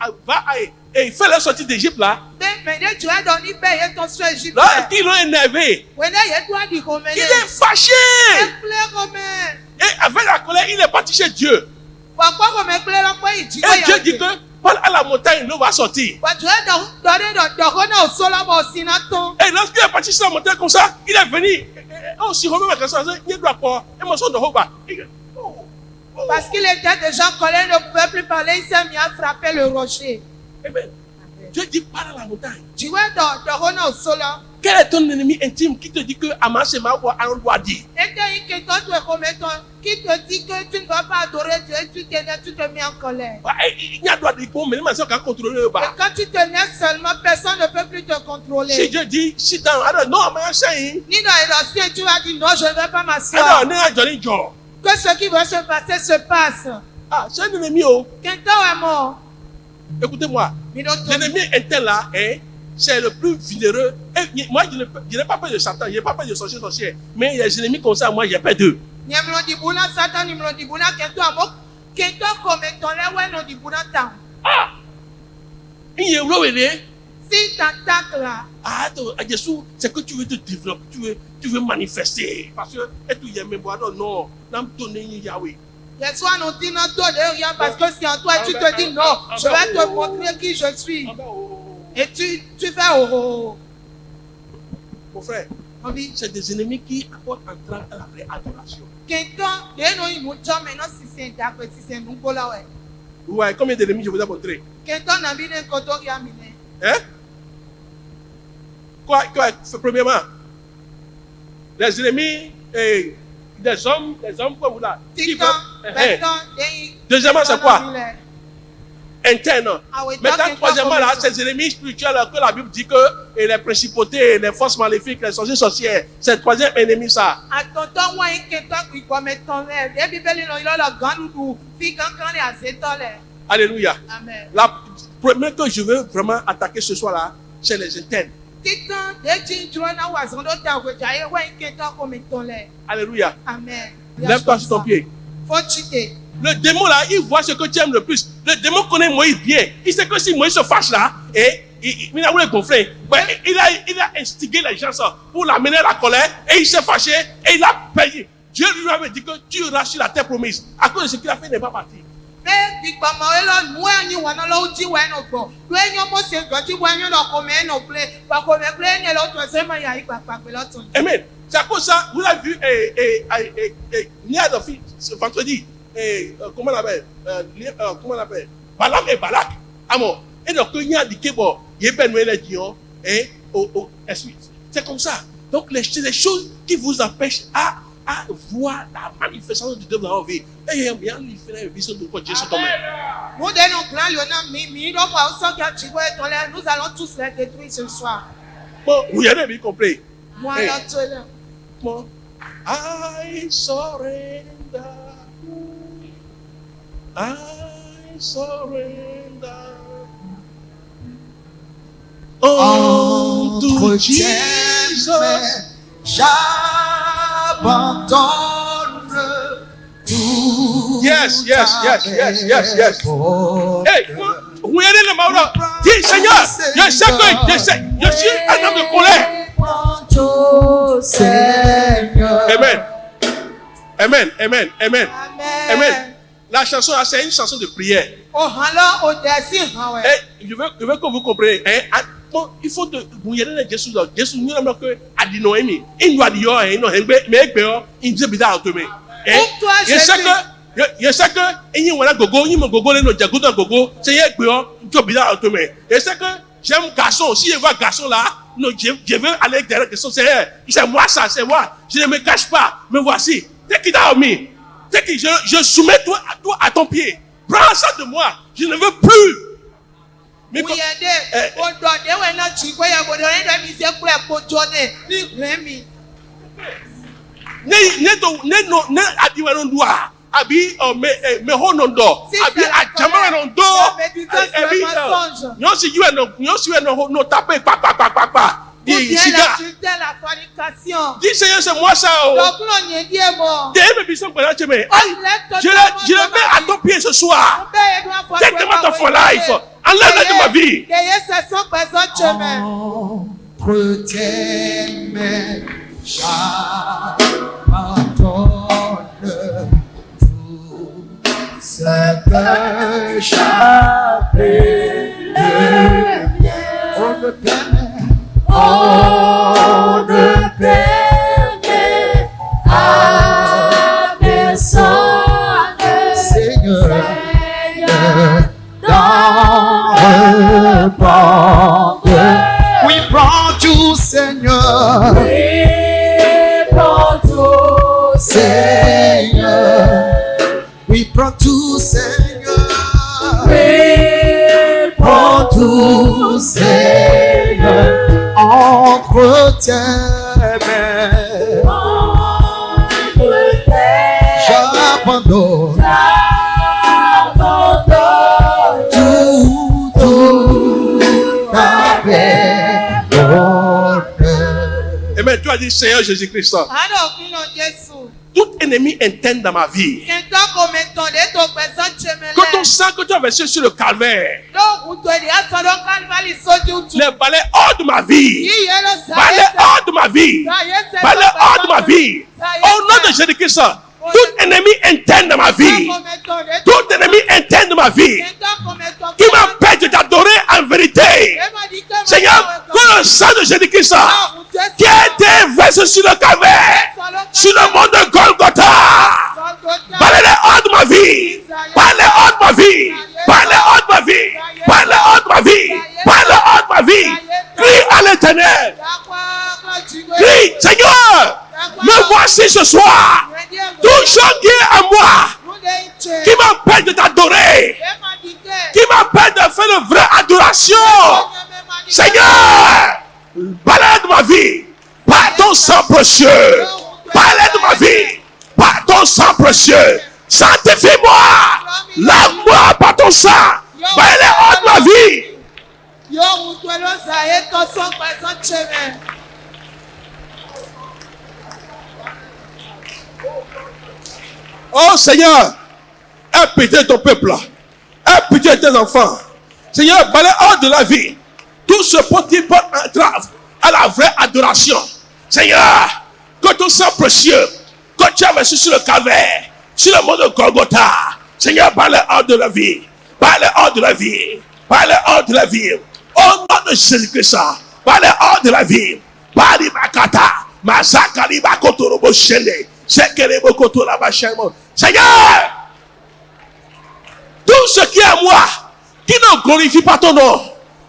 et fais-les sortir d'Égypte là. Là, ils l'ont énervé. Il est fâché. Et avec la colère, il est parti chez Dieu. Et Dieu dit que Paul à la montagne, l'eau va sortir. Et lorsqu'il est parti sur la montagne comme ça, il est venu. Aussi, parce qu'il était déjà en colère, il ne pouvait plus parler, il s'est mis à frapper le rocher. Amen. Dieu dit parle à la montagne. Quel est ton ennemi intime qui te dit que Amasema doit dire? Qui te dit que tu ne vas pas adorer Dieu, tu te mets en colère. Il y a droit de mais contrôler. Et quand tu te mets seulement, personne ne peut plus te contrôler. Si Dieu dit, sit down, non, mais ni dans les anciens, tu vas dire non, je ne vais pas m'asseoir. Que ce qui va se passer se passe. Ah, c'est un ennemi. Quelqu'un est mort. Écoutez-moi, l'ennemi interne là, c'est le plus valeureux. Et moi, je n'ai pas peur de Satan, je n'ai pas peur de sorcier. Mais les ennemis comme ça, moi, j'ai peur d'eux. Ah! Si t'attaques là, Ah, Jésus, c'est que tu veux te développer, tu veux manifester. Parce que, et tu y aimes, non, non, donner Yahweh. Jésus nous dit non, toi de rien parce que si en toi tu te dis non, je vais te montrer qui je suis. Et tu fais oh. Mon frère, c'est des ennemis qui apportent un train à la vraie adoration. Ouais, combien d'ennemis je vous ai montré? Hein? Quoi, premièrement, les ennemis, des hommes comme vous là. Deuxièmement, c'est quoi? Interne. Maintenant, troisièmement, là, ces ennemis spirituels que la Bible dit que et les principautés, les forces maléfiques, les sorcières, c'est le troisième ennemi, ça. Alléluia. Amen. La première que je veux vraiment attaquer ce soir-là, c'est les internes. Alléluia. Amen. Lève-toi sur ton pied. Le démon là, il voit ce que tu aimes le plus. Le démon connaît Moïse bien. Il sait que si Moïse se fâche là, et il a voulu gonfler. Il a instigé les gens ça, pour l'amener à la colère, et il s'est fâché, et il a payé. Dieu lui avait dit que tu iras sur la terre promise. À cause de ce qu'il a fait, il n'est pas parti. Amen. C'est à cause de ça, vous l'avez vu, il y a ce vendredi, comment on l'appelle, Balaam et Balak. Amen. Et donc, il y a dit que bon, il y a pas de Dion, et ensuite. C'est comme ça. Donc, c'est les choses qui vous empêchent à voir la manifestation de Dieu dans la vie. Et il y a bien une vision de quoi Jésus comme nous allons tous les détruire ce soir. Bon, vous avez bien compris. Moi, Bon, I surrender. I surrender. Entre Jesus. J'abandonne tout. Yes. Hey, vous allez le mal. Dis Seigneur, je sais que je suis un homme de colère. Amen. La chanson, c'est une chanson de prière. Et je veux que vous compreniez. Bon, il faut que vous y allez Jésus. Jésus nous a que à dire Noémie. Il nous a dit mais il disait bizarre à mais. Je sais que il y a gogo, il gogo les no jago gogo. C'est tu bizarre à mais. Je sais que j'aime garçon. Si je vois garçon là, non, je veux aller derrière garçon. C'est moi ça, c'est moi. Je ne me cache pas. Mais voici. Take it out me. Je soumets toi à ton pied. Prends ça de moi. Je ne veux plus. Mais Dis Seigneur, c'est moi ça. Je le mets à ton pied ce soir. Take them out of your life. Enlève-les de ma vie. Entre tes mains, j'abandonne tout ce que j'appelle le bien. On ne permet à personne, Seigneur, d'en répandre. Oui, prends tout, Seigneur. Oui, prends tout, Seigneur. Oui, prends tout, Seigneur. Oui, prends tout, Seigneur. Entre tes mains, j'abandonne tout avec l'ordre. Amen. Tu as dit Seigneur Jésus-Christ. tout ennemi interne dans ma vie. Quand on sent que tu as versé sur le calvaire, les balais hors de ma vie, balais hors de ma vie, balais hors de ma vie. Au nom de Jésus-Christ, tout ennemi interne dans ma vie, tout ennemi interne de ma vie, qui m'empêche de t'adorer en vérité. Seigneur, que le sang de Jésus-Christ qui a été versé sur le calvaire, sur le mont de Golgotha, parlez hors de ma vie, parlez hors de ma vie, parlez hors de ma vie, parlez hors de ma vie, parlez hors de ma vie. Crie à l'Éternel, crie, Seigneur, me voici ce soir. Tout ce qui est à moi, qui m'empêche de t'adorer, qui m'empêche de faire une vraie adoration. Seigneur, parlez de ma vie, par ton sang précieux. Parlez de ma vie, par ton sang précieux. Sanctifie-moi, lave-moi par ton sang. Parlez hors de ma vie. Oh Seigneur, aie pitié de ton peuple, aie pitié de tes enfants. Seigneur, balai hors de la vie tout ce petit peu entrave à la vraie adoration. Seigneur, que ton sang précieux, que tu as versé sur le calvaire, sur le mont de Golgotha, Seigneur, balai hors de la vie, balai hors de la vie, balai hors de la vie. Au nom de Jésus-Christ, balai hors de la vie. Bali Makata, Masakali Bakotorobo Shende. Seigneur, tout ce qui est à moi, qui ne glorifie pas ton nom,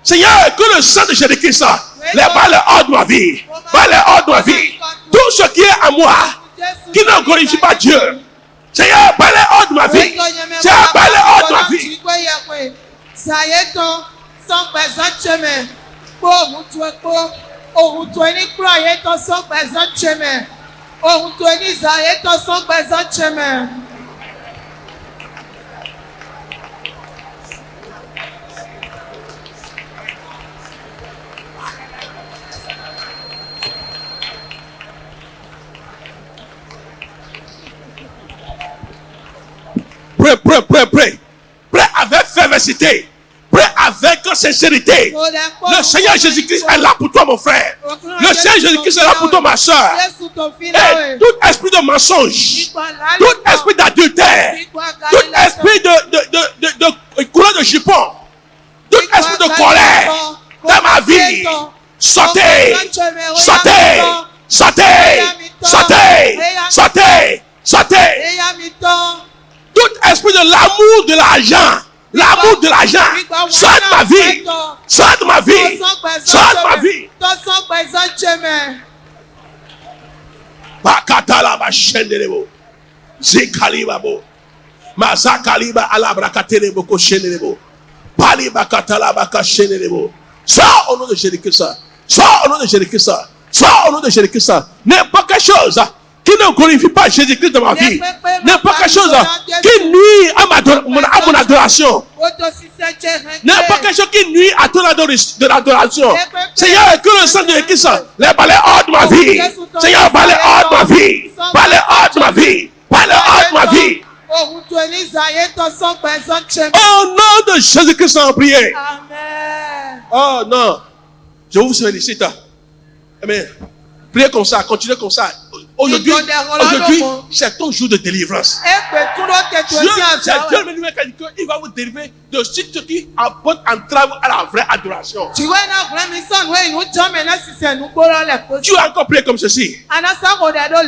Seigneur, que le sang de Jésus-Christ les balles hors de ma vie, balles hors de ma vie. Tout ce qui est à moi, qui ne glorifie pas Dieu, Seigneur, balles hors de ma vie, Seigneur, balles hors de ma vie. Prêt avec fervacité, prêt avec sincérité. Le Seigneur Jésus-Christ est là pour toi, mon frère. Le Seigneur Jésus-Christ est là pour toi, ma soeur. Et tout esprit de mensonge, tout esprit d'adultère, tout esprit de couleur de jupon, tout esprit de colère dans ma vie, sortez, sortez, sortez, sortez, sortez, sortez. Tout esprit de l'amour de l'argent, l'amour de l'argent, sort de ma vie, sort de ma vie, sort de ma vie. Bakatala ba shendelebo, zikaliba bo, mazakaliba alabrakatelebo ko shendelebo, pali bakatala baka shendelebo. Sors au nom de Jésus-Christ, sors au nom de Jésus-Christ, sors au nom de Jésus-Christ. N'importe quelle chose qui ne glorifie pas Jésus-Christ dans ma vie, n'importe quelle chose qui nuit à mon adoration, n'importe quelle chose qui nuit à ton adoration, Seigneur, que le sang de Jésus-Christ les balais hors de ma vie, Seigneur, balais hors de ma vie, balais hors de ma vie, balais hors de ma vie. Au nom de Jésus-Christ en prière. Amen. Oh non, je vous félicite. Amen. Priez comme ça, continuez comme ça. Aujourd'hui, c'est ton jour de délivrance. Dieu lui-même qui a dit qu'il va vous délivrer de ce qui apporte entrave à la vraie adoration. Tu as encore prié comme ceci.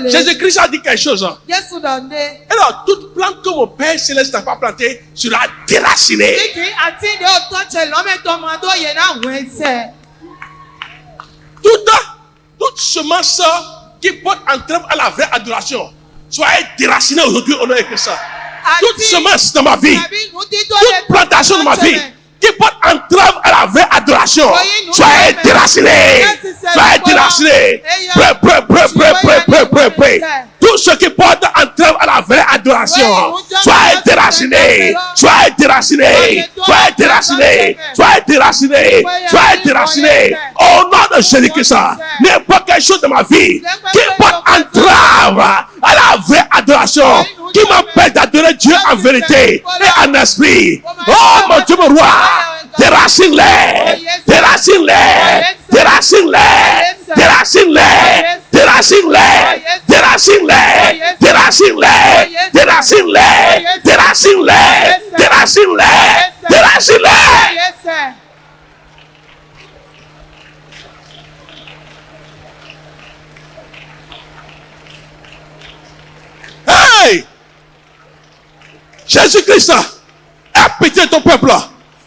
Jésus-Christ a dit quelque chose. Alors, toute plante que mon Père Céleste n'a pas plantée sera déracinée. Toute semence qui porte entrave à la vraie adoration, soyez déracinée aujourd'hui au nom de Christ. Toute semence dans ma vie, toute plantation de ma vie qui porte entrave à la vraie adoration, soyez déracinée, soyez déracinée. déraciné. Prie. Tout ce qui porte entrave à la vraie adoration, soyez déraciné. Soyez déraciné. Soyez déraciné. Soyez déraciné. Soyez déraciné. Au nom de Jésus-Christ, n'importe quelle chose de ma vie qui porte entrave à la vraie adoration, qui m'empêche d'adorer Dieu en vérité et en esprit. Oh mon Dieu, mon roi, déracine-les, déracine-les, déracine-les, déracine-les, déracine-les, déracine-les, déracine-les, déracine-les, déracine-les, déracine-les, déracine-les. Hey! Jésus-Christ, aie pitié de ton peuple.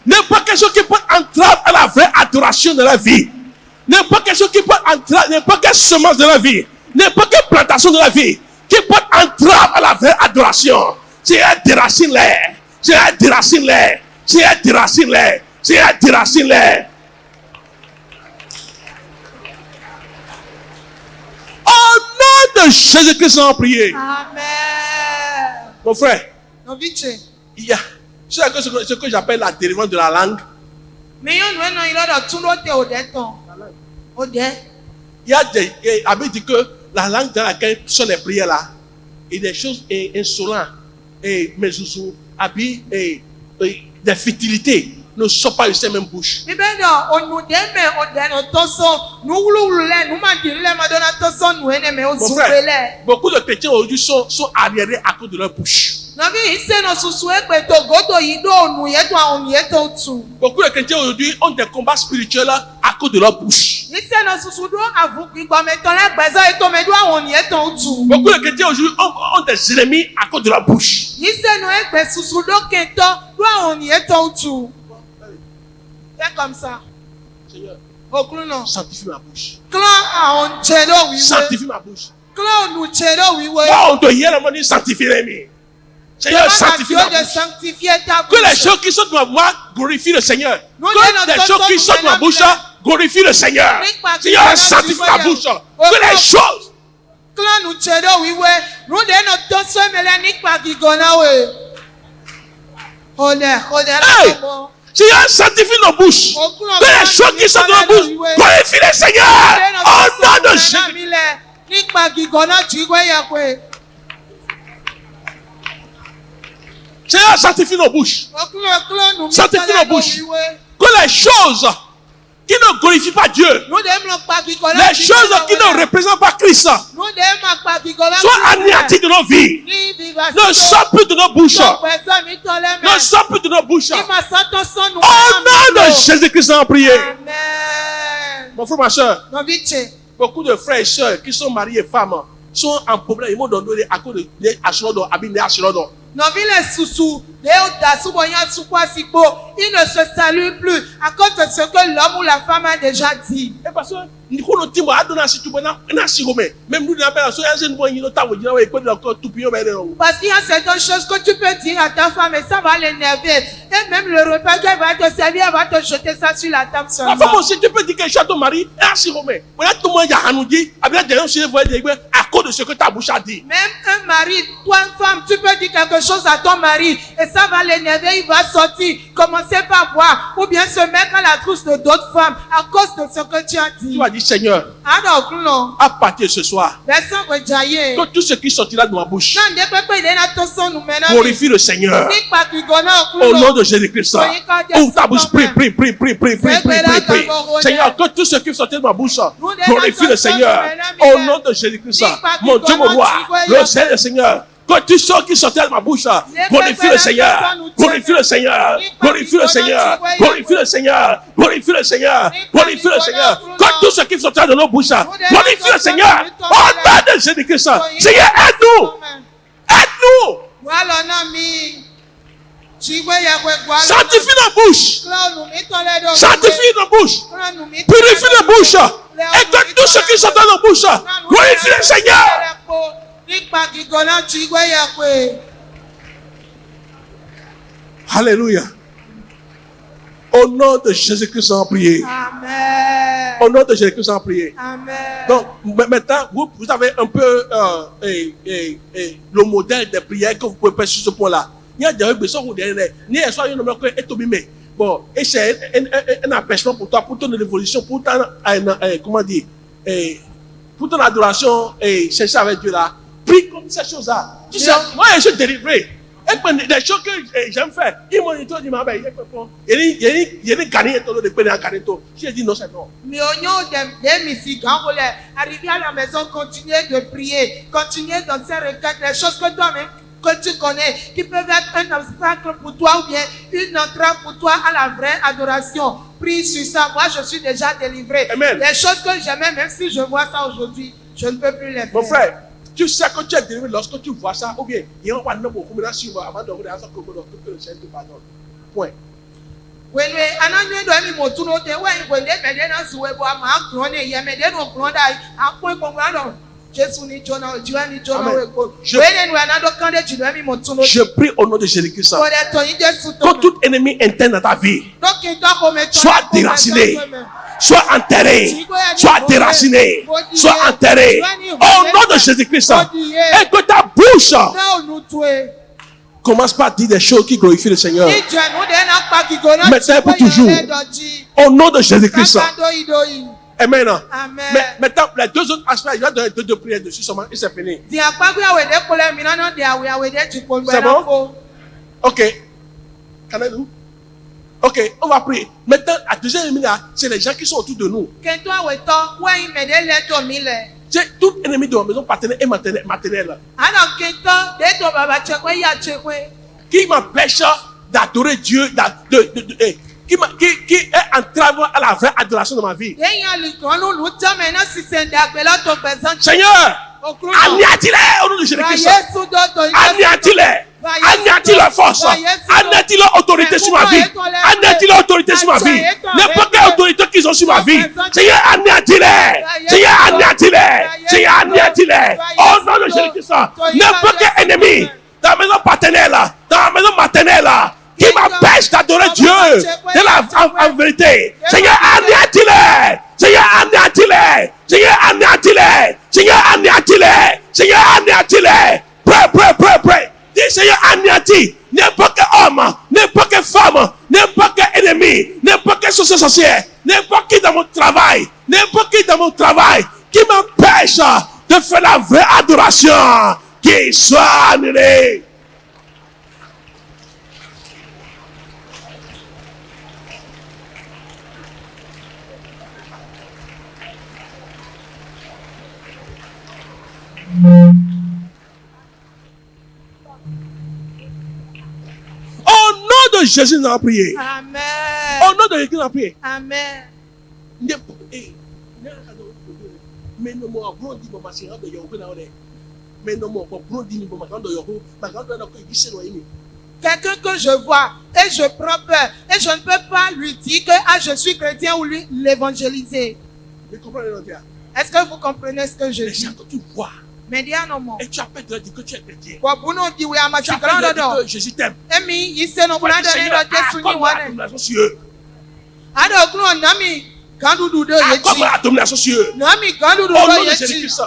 N'importe quelle chose qui peut entrave à la vraie adoration de la vie. N'importe quelle chose qui peut entrave, n'importe quelle semence de la vie. N'importe quelle plantation de la vie qui peut entrave à la vraie adoration. C'est un déracine-les. C'est un déracine-les. C'est un déracine-les. C'est un déracine-les. Au nom de Jésus-Christ, on va prier. Amen. Mon frère, Non, vite. il y a ce que j'appelle la délivrance de la langue. Mais il Il y a des, Abbé dit que la langue dans laquelle sont les prières là, et des choses insolentes, et mes zouzous, habits, et des futilités ne sont pas de ces mêmes bouches. Mon frère, beaucoup de chrétiens aujourd'hui sont arriérés à cause de leur bouche. Beaucoup de chrétiens aujourd'hui ont des combats spirituels à cause de leur bouche. Beaucoup de chrétiens aujourd'hui ont des ennemis à cause de leur bouche. C'est comme ça. Seigneur, Oh, sanctifie ma bouche. Sanctifie Sanctifie ma bouche. Moi, on doit hier à dire sanctifie les. Seigneur, sanctifie ma bouche. Que les choses qui sont de ma bouche glorifient le Seigneur. Que les choses qui sont de ma bouche glorifient le Seigneur. Seigneur, sanctifie ma bouche. Que les choses. Hey! Seigneur, sanctifie nos bouches. Que les choses qui sont de nos bouches glorifient le Seigneur. Au nom de Jésus. Seigneur, sanctifie nos bouches. Sanctifie nos bouches. Que les choses qui ne glorifient pas Dieu, les choses qui ne représentent pas Christ, soient anéanties de nos vies. Ne sortent plus de nos bouches. Ne sortent plus de nos bouches. Au nom de Jésus-Christ, on prie. Mon frère, ma soeur, beaucoup de frères et sœurs qui sont mariés et femmes sont en problème. Ils m'ont donné à cause de l'Ashirodon, Abine Ashirodon. Il ne se salue plus à cause de ce que l'homme ou la femme a déjà dit. Parce que parce qu'il y a certaines choses que tu peux dire à ta femme et ça va l'énerver. Et même le repas qu'elle va te servir, elle va te jeter ça sur la table seulement. La femme aussi, tu peux dire quelque chose à ton mari, à cause de ce que ta bouche a dit. Même un mari, toi une femme, tu peux dire quelque chose à ton mari et ça va l'énerver, il va sortir, commencer par boire ou bien se mettre à la trousse de d'autres femmes à cause de ce que tu as dit. Tu vas dire, Seigneur, à partir de ce soir, que tout ce qui sortira de ma bouche glorifie le Seigneur. Au nom de Jésus-Christ, ouvre ta bouche, prie. Seigneur, que tout ce qui sortira de ma bouche glorifie le Seigneur. Au nom de Jésus-Christ, mon Dieu, mon roi, le Seigneur. Que tout ce qui sortait de ma bouche glorifie le Seigneur, glorifie le Seigneur, glorifie le Seigneur, glorifie le Seigneur, glorifie le Seigneur, glorifie le Seigneur. Que tout ce qui sortait de nos bouches glorifie le Seigneur. Au nom de Jésus-Christ, Seigneur, aide-nous, aide-nous. Sanctifie nos bouches, sanctifie nos bouches, purifie nos bouches, et que tout ce qui sortait de nos bouches glorifie le Seigneur. Alléluia. Au nom de Jésus-Christ, on prie. Amen. Au nom de Jésus-Christ, on va prier. Amen. Donc, maintenant, vous avez un peu le modèle de prière que vous pouvez faire sur ce point-là. Il y a des besoins où bon, et c'est un empêchement pour toi, pour ton évolution, pour ton, comment dire, pour ton adoration et chercher avec Dieu là. Prie comme ces choses-là. Tu sais, moi, je suis délivré. Et des choses que j'aime faire, ils m'ont dit, il y a des gagné, j'ai dit non, c'est non. Mais au nom des musiques, arriver à la maison, continuer de prier, continuer dans ces requêtes, les choses que toi-même, que tu connais, qui peuvent être un obstacle pour toi ou bien une entrave pour toi à la vraie adoration. Prie sur ça. Moi, je suis déjà délivré. Amen. Les choses que j'aimais, même si je vois ça aujourd'hui, je ne peux plus les faire. Mon frère, tu sais que tu es délivré lorsque tu vois ça, ou bien il y a un nombre de communations avant de regarder ça que le Seigneur te pardonne. Point. Oui, ananyo do mi motuno te we ngwende mede na suwe bo ma kro ne ye mede no kro dai akon konwa do Jésus ni jona ojiwa ni jona we ko we ne nu anado kan de jido mi motuno. Je prie au nom de Jésus-Christ. Ko de to yin Jésus to. Que tout ennemi interne dans ta vie soit déraciné, soit enterré, soit déraciné, soit enterré. Au nom de Jésus-Christ. Et que ta bouche commence par dire des choses qui glorifient le Seigneur. Maintenant pour toujours. Au nom de Jésus-Christ. Amen. Mais maintenant, les deux autres aspects, il y a deux prières dessus seulement et c'est fini. C'est bon? Ok. Can I do? Ok, on va prier. Maintenant, à deuxième ennemi là, c'est les gens qui sont autour de nous. C'est tout ennemi de la maison paternelle et maternelle. Qui m'empêche d'adorer Dieu, qui est entrave à la vraie adoration de ma vie. Seigneur, anéantis-les au nom de Jésus-Christ. Anéantis-les. Anéantis leur force. Anéantis leur autorité sur ma vie. Anéantis leur autorité sur ma vie. N'importe quelle autorité qu'ils ont sur ma vie. Seigneur, anéantis-les. Seigneur, anéantis-les. Seigneur, anéantis-les. Au nom de Jésus-Christ. N'importe quel ennemi dans la maison paternelle, dans la maison maternelle, qui m'empêche d'adorer Dieu en vérité. Seigneur, anéantis-les. Seigneur, anéantis-les. Seigneur, anéantis-les. Seigneur, anéantis-les. Seigneur, anéantis-les. Prêt. Dis Seigneur, anéantis n'importe quel homme, n'importe quelle femme, n'importe quel ennemi, n'importe quel sorcier, n'importe qui dans mon travail, qui m'empêche de faire la vraie adoration, qu'il soit annulé. Au nom de Jésus, nous avons prié. Amen. Au nom de Jésus, nous avons prié. Amen. Quelqu'un que je vois et je prends peur et je ne peux pas lui dire que je suis chrétien ou lui l'évangéliser. Est-ce que vous comprenez ce que je dis? Tu vois. Et tu appelles de dire que tu es chrétien. Tu appelles de dire que Jésus t'aime. Comme la domination sur eux. Au nom de Jésus-Christ.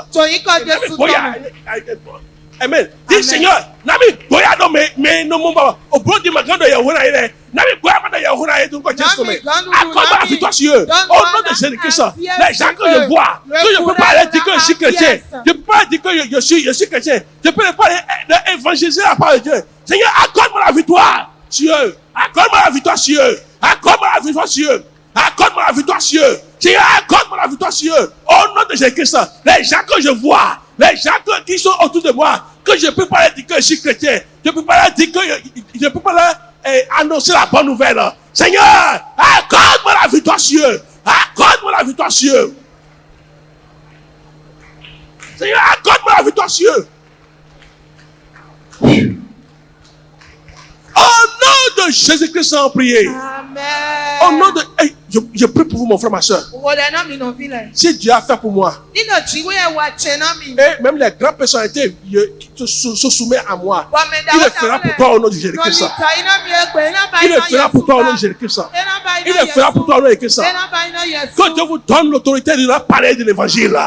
Amen. Dis Seigneur, Nami Goya no me no mumba. Au bon de ma grande Yahuna ile. Nami Goya ma Yahuna ile donc Jésus comme. Accorde la victoire sur eux. Au nom de Jésus-Christ. Les gens que je vois, que je peux pas dire que je suis chrétien. Je peux pas dire que je suis chrétien. Je peux pas évangéliser la parole de Dieu. Seigneur, accorde-moi la victoire sur eux. Accorde-moi la victoire sur eux. Accorde-moi la victoire sur eux. Accorde-moi la victoire sur eux. Seigneur, accorde-moi la victoire sur eux. Au nom de Jésus-Christ. Les gens que je vois, les gens qui sont autour de moi, que je ne peux pas leur dire que je suis chrétien, je ne peux pas leur dire que je ne peux pas leur annoncer la bonne nouvelle. Seigneur, accorde-moi la victoire sur eux. Accorde-moi la victoire sur eux. Seigneur, accorde-moi la victoire sur eux. Au nom de Jésus-Christ, on prie. Amen. Au nom de... Je prie pour vous, mon frère, ma soeur. Si Dieu a fait pour moi, et même les grandes personnalités se soumettent à moi, il le fera pour toi au nom de Jésus-Christ. Il le fera pour toi au nom de Jésus-Christ. Il le fera pour toi au nom de Jésus-Christ. Que Dieu vous donne l'autorité de leur parler de l'évangile.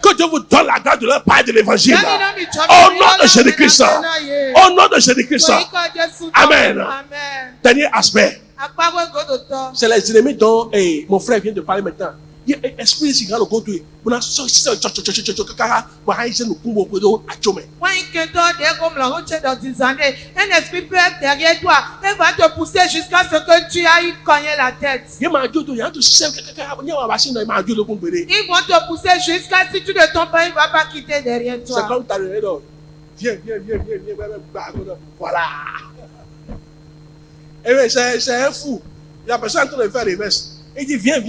Que Dieu vous donne la grâce de leur parler de l'évangile. Au nom de Jésus-Christ. Au nom de Jésus-Christ. Amen. Dernier aspect. C'est les ennemis dont mon frère vient de parler maintenant. Esprit si grand le compte on so un esprit peut être derrière toi et va te pousser jusqu'à ce que tu ailles cogner la tête. Ils vont te pousser jusqu'à si tu ne tombes pas, il ne va pas quitter derrière toi. C'est comme ta viens, voilà. Et bien, c'est un fou. La personne est en train de faire les vestes. Il dit viens.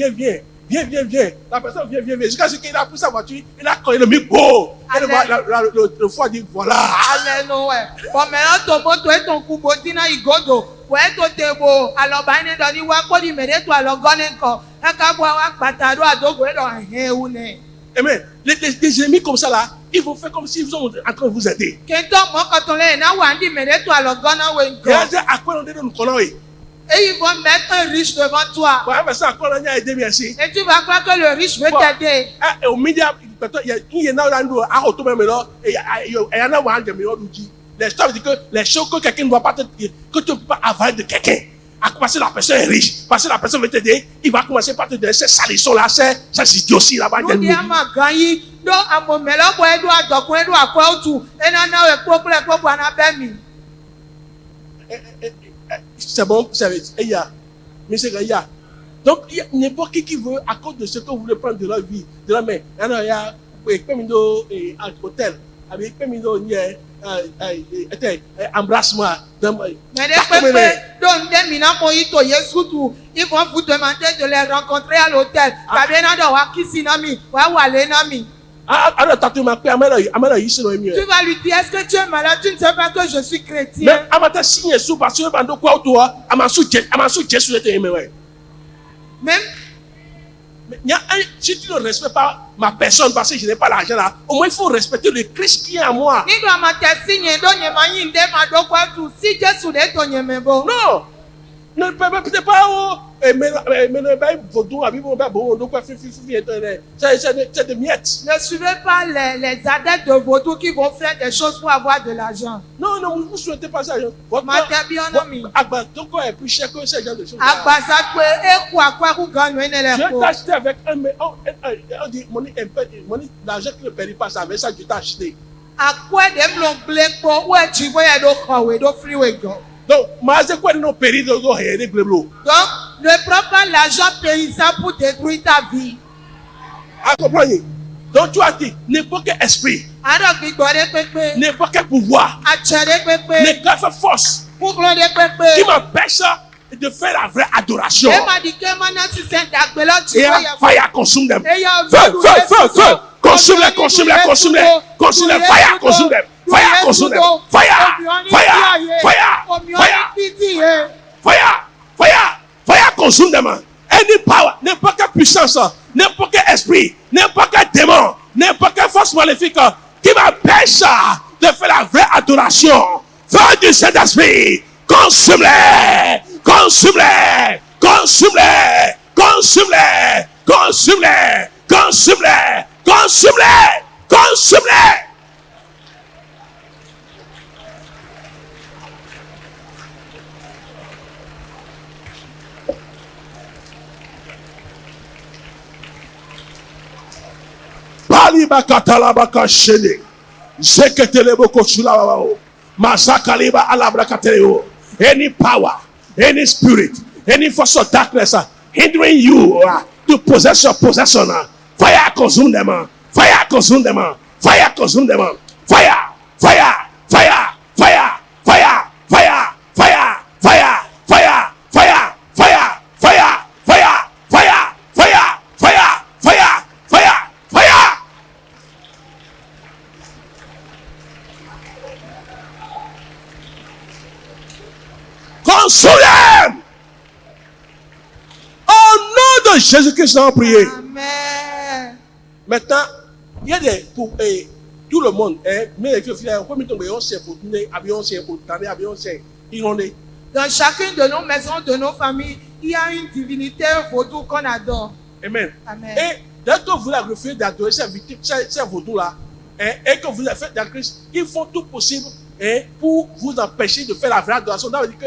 La personne vient. Jusqu'à ce qu'il a pris sa voiture, il a cogné le micro. Le foie dit voilà. Alléluia. Bon, maintenant, ton et ton coup, botina igodo. Ouais, ton tebo. Alors, bah, il est dans l'Iwa, quoi, il mérite, toi, alors, gonenko. Un kaboua, patado, adogo, et dans un oune. Amen. Les ennemis comme ça là, ils vont faire comme s'ils sont en train de vous aider. Quand on l'a dit, Wandi, mérite, toi, alors, gona, wenko. Et ils vont mettre un riche devant toi. Et tu vas croire que le riche veut t'aider. Les choses que quelqu'un ne doit pas te dire, que tu ne peux pas avaler de quelqu'un. Parce que la personne est riche, parce que la personne veut t'aider, il va commencer par te donner ces salissons là, ces idioties là-bas. C'est bon, c'est donc, il y a n'importe qui veut, à cause de ce que vous voulez prendre de leur vie, de leur main. Il y a un hôtel, avec embrasse-moi. Mais ils vont vous demander de les rencontrer à l'hôtel. Tu vas lui dire, est-ce que tu es malade? Tu ne sais pas que je suis chrétien. Même si tu ne respectes pas ma personne parce que je n'ai pas l'argent là, au moins il faut respecter le Christ qui est en moi. Non, ne peut pas. C'est de miettes. Ne suivez pas les adeptes de vaudou qui vont faire des choses pour avoir de l'argent. Non, vous ne souhaitez pas ça. Votre donc est plus cher que ces gens de choses. Je t'ai acheté avec on dit l'argent qui ne périt pas, ça avec ça je t'ai acheté. Donc, ne prends pas l'argent périssable pour détruire ta vie. Comprenez? Donc tu as dit, n'importe quel esprit, n'importe quel pouvoir, n'importe quelle force qui m'empêche de faire la vraie adoration. Et fire consume them. Feu. Consume-les. Fire consume them. Fire consume them. Any power, n'importe quelle puissance, n'importe quel esprit, n'importe quel démon, n'importe quelle force maléfique qui m'empêche de faire la vraie adoration. Feu du Saint-Esprit, consume-les. Any power, any spirit, any force of darkness hindering you to possess your possession, fire consume them. Fire consume them. Fire consume them. Fire. Consume them. Oh de Jésus-Christ, nous avons prié. Amen. Maintenant, il y a des... Pour tout le monde, mais les filles, on peut mettre un chef, Dans chacune de nos maisons, de nos familles, il y a une divinité vaudou qu'on adore. Amen. Amen. Et dès que vous avez refusé d'adorer ces victimes, ces vaudous-là, et que vous avez fait dans Christ, ils font tout possible pour vous empêcher de faire la vraie adoration. Ça veut dire que,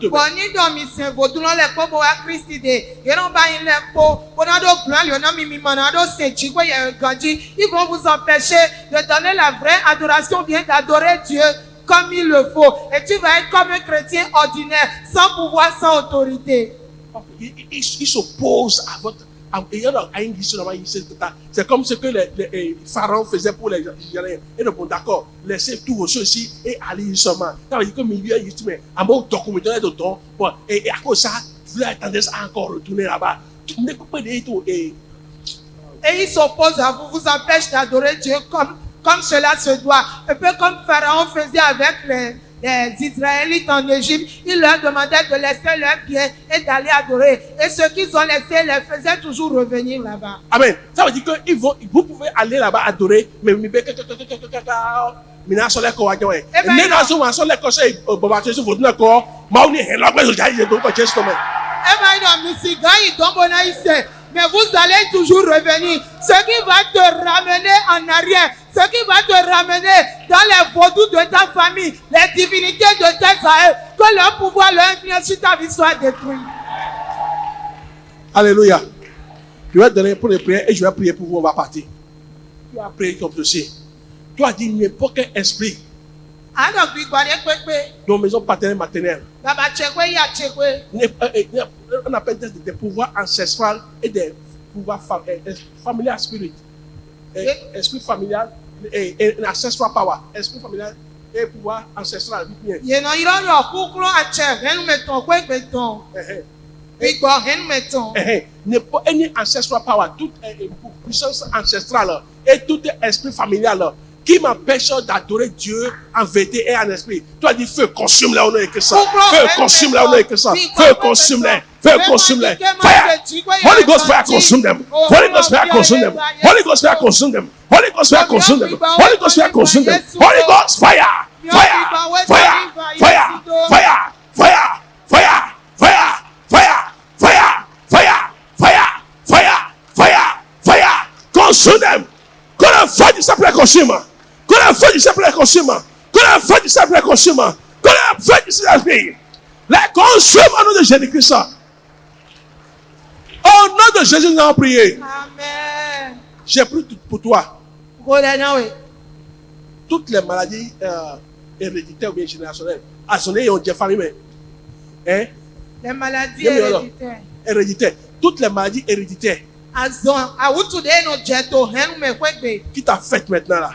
Boni do mi se vaudou non le ko bo wa Christi de. Ye non ba yin le po, bona do plan le non mi mi mana do se chi ko ye ganji. Ils vont vous empêcher de donner la vraie adoration, bien d'adorer Dieu comme il le faut. Et tu vas être comme un chrétien ordinaire, sans pouvoir, sans autorité. Il s'oppose à votre... C'est comme ce que les pharaons faisaient pour les Israéliens. Et donc, bon, d'accord, laissez tous vos choses ici et allez seulement. Ça veut dire que milieu, mais à mon document de temps, et à cause de ça, vous avez tendance à encore retourner là-bas. Et il s'oppose à vous, vous empêche d'adorer Dieu comme cela se doit. Un peu comme Pharaon faisait avec les Israélites en Égypte, il leur demandait de laisser leurs biens et d'aller adorer. Et ceux qu'ils ont laissés les faisaient toujours revenir là-bas. Amen. Ça veut dire que vous pouvez aller là-bas adorer, mais mais vous allez toujours revenir. Ce qui va te ramener en arrière, ce qui va te ramener dans les vaudous de ta famille, les divinités de tes aïeux, que leur pouvoir, leur influence sur ta vie soit détruit. Alléluia. Je vais te donner pour les prières et je vais prier pour vous, on va partir. Tu vas prier comme ceci. Tu as dit n'importe quel esprit dans maison paternelle maternelle. On appelle des pouvoirs ancestrales et des pouvoirs familial spirit. Esprit familial et ancestral power. Esprit familial et pouvoir ancestral. Any ancestral power, toute puissance ancestrale et tout esprit familial qui m'empêche d'adorer Dieu en vérité et en esprit. Tu as dit feu, consume-les au nom de Christ. Feu, consume-les au nom de Christ. Feu, consume-les. Feu, consume-les. Fire. Holy Ghost fire, consume them. Holy Ghost fire, consume them. Holy Ghost fire, consume them. Holy Ghost fire, consume them. Holy Ghost fire, consume them. Holy Ghost fire. Fire. Fire. Fire. Fire. Fire. Fire. Fire. Fire. Fire. Fire. Fire. Fire. Fire. Fire. Consume them. Que le feu du Saint-Esprit consume. Que le feu du Saint-Esprit consume. Que le feu du Saint-Esprit consume. Que le feu du Saint-Esprit les consume au nom de Jésus-Christ. Au nom de Jésus, nous avons prié. Amen. J'ai pris tout pour toi. Toutes les maladies héréditaires ou bien générationnelles. À son nez, on dit famille, mais. Hein? Les maladies héréditaires. Héréditaires. Toutes les maladies héréditaires. Qui t'a fait maintenant là?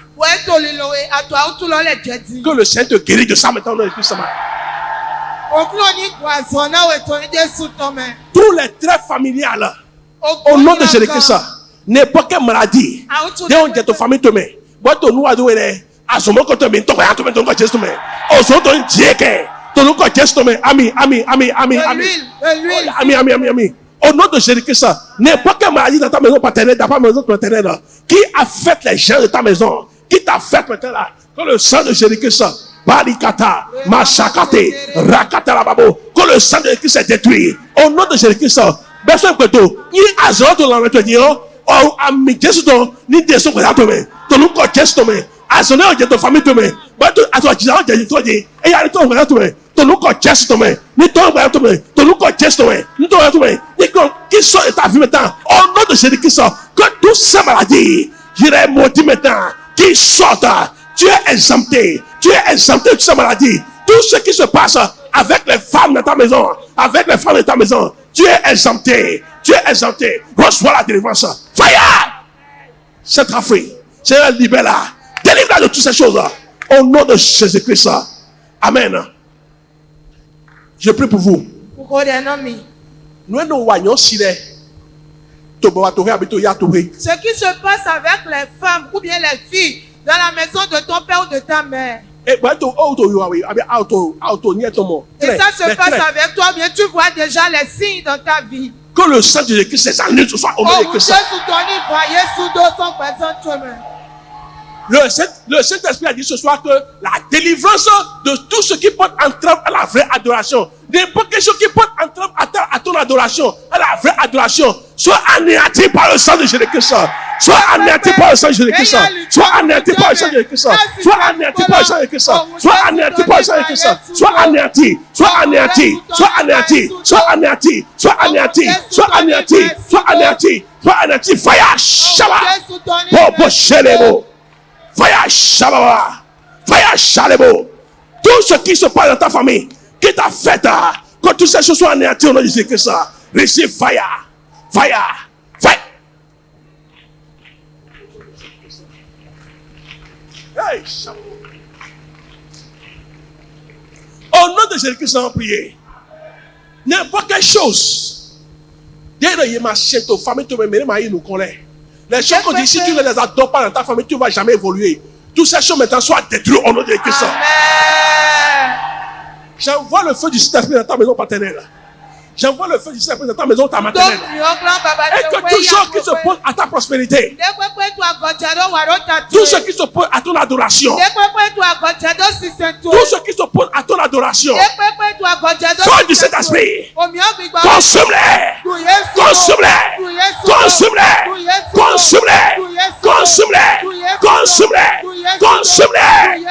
Que le Seigneur te guérit de ça maintenant. Tous les traits familiales. Au nom de Jésus-Christ. N'importe quelle maladie. On dit à ta famille te met. Boito nous adoué. À ce moment que tu mets. Tu vas te mettre ton geste. Au son ton dièque. Ton geste. Ami. Au nom de Jésus-Christ, n'importe quelle maladie dans ta maison paternelle, dans ta maison paternelle, qui affecte les gens de ta maison, qui t'affecte maintenant là, que le sang de Jésus-Christ, Balikata, Machakate, Rakata Lababo, que le sang de Jésus-Christ est détruit. Au nom de Jésus-Christ, personne ne peut tout. Ni Azor de la retenir, ou Ami Jésus, ni des sons que tu as tomé. Ton nom que tu as tomé. Azonné, on dit ton famille tomé. À toi, tu as dit, et il y a le temps que tu as tomé. Ton nom que tu as tomé. Ni ton nom que tu as tomé. Ton nom que tu as tomé. Ni ton nom que tu as tomé. Qui sont de ta vie maintenant, au nom de Jésus-Christ, que toutes ces maladies, j'irai maudit maintenant, qui sortent, tu es exempté de toutes ces maladies. Tout ce qui se passe avec les femmes de ta maison, avec les femmes de ta maison, tu es exempté, reçois la délivrance. Fire! C'est affaire, c'est libère-la, délivre-la de toutes ces choses, au nom de Jésus-Christ. Amen. Je prie pour vous. Nous ne voyons si les ce qui se passe avec les femmes ou bien les filles dans la maison de ton père ou de ta mère. Et ça se passe avec toi, bien tu vois déjà les signes dans ta vie. Que le sang de Jésus-Christ les annule ce soir au nom de Christ. Le Saint-Esprit a dit ce soir que la délivrance de tout ce qui porte entrave à la vraie adoration, n'importe quelque chose qui porte entrave à ton adoration, à la vraie adoration, soit anéanti par le sang de Jésus-Christ. Soit anéanti par le sang de Jésus-Christ. Soit anéanti par le sang de Jésus-Christ. Soit anéanti par le sang de Jésus-Christ. Soit anéanti par le sang de Jésus-Christ. Soit anéanti. Soit anéanti. Soit anéanti. Soit anéanti. Soit anéanti. Soit anéanti. Soit anéanti. Soit anéanti. Fire Shabbat. Bobo Shelebo. Fire Shabbat. Fire Shalebo. Tout ce qui se passe dans ta famille, qui t'a fait, que toutes ces choses soient anéanties au nom de Jésus-Christ. Receive fire. Fire. Fire. Hey, au nom de Jésus-Christ, on va prier. N'importe quelle chose. Dès que tu as ta famille, tu nous connais. Les choses qu'on dit, si tu ne les adores pas dans ta famille, tu ne vas jamais évoluer. Toutes ces choses maintenant soient détruites au nom de Jésus-Christ. J'envoie le feu du Saint-Esprit dans ta maison paternelle. J'envoie le feu du Saint-Esprit dans ta maison maternelle. Et que tout ce qui se pose à ta prospérité, tout ce qui se pose à ton adoration, tout ce qui se pose à ton adoration, feu du Saint-Esprit, consume-les, consume-les, consume-les, consume-les, consume-les, consume-les, consume-les.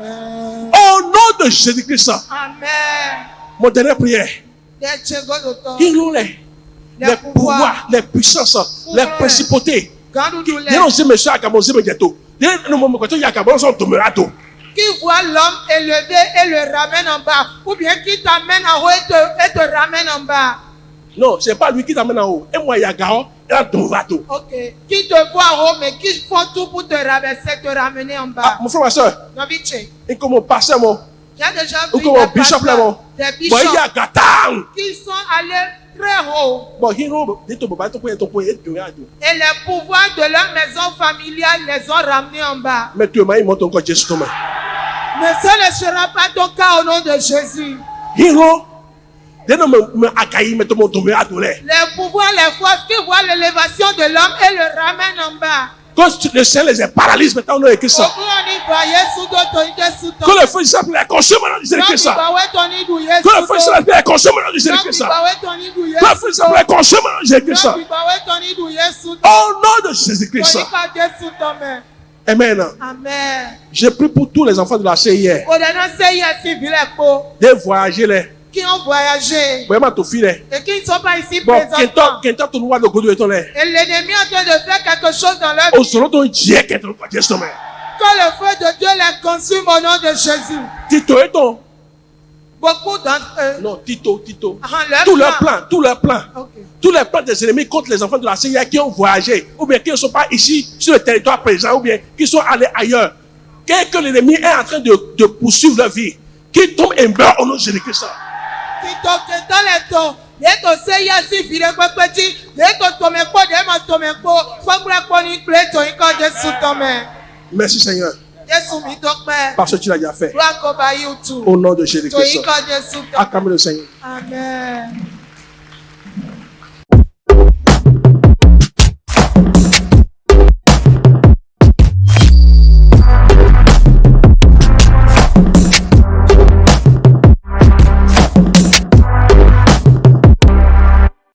Au nom de Jésus-Christ. Amen. Mon dernière prière. Les pouvoirs, les puissances, les principautés. Qui voit l'homme élevé et le ramène en bas. Ou bien qui t'amène en haut et te ramène en bas. Non, c'est pas lui qui t'amène en haut. Et moi, il y a Gao, et là, ton bateau. Ok. Qui te voit en haut, mais qui font tout pour te rabaisser, te ramener en bas. Mon frère, ma soeur. Et comme mon pasteur, mon. J'ai déjà vu des bishops qui sont allés très haut. Et les pouvoirs de leur maison familiale les ont ramenés en bas. Mais ce ne sera pas ton cas au nom de Jésus. Les pouvoirs, les forces qui voient l'élévation de l'homme et le ramènent en bas. Que le Seigneur les paralyse maintenant au nom de Christ. Que le feu du Saint-Esprit les consume au nom de Jésus-Christ. Que le feu du Saint-Esprit les consume au nom de Jésus-Christ. Que le feu du Saint-Esprit les consume au nom de Jésus-Christ. Au nom de Jésus-Christ. Amen. Amen. Je prie pour tous les enfants de la CIR. De voyager les. Qui ont voyagé et qui ne sont pas ici présents. Et l'ennemi est en train de faire quelque chose dans leur vie. Que le feu de Dieu les consume au nom de Jésus. Beaucoup d'entre eux. Non, Tito. Tous leurs plans. Okay. Tous les plans des ennemis contre les enfants de la CIA qui ont voyagé, ou bien qui ne sont pas ici sur le territoire présent, ou bien qui sont allés ailleurs. Que l'ennemi est en train de poursuivre leur vie, qui tombe et meurt au nom de Jésus-Christ. Merci Seigneur. Parce que tu l'as déjà fait. Au nom de Jésus-Christ. Acclamez le Seigneur. Amen.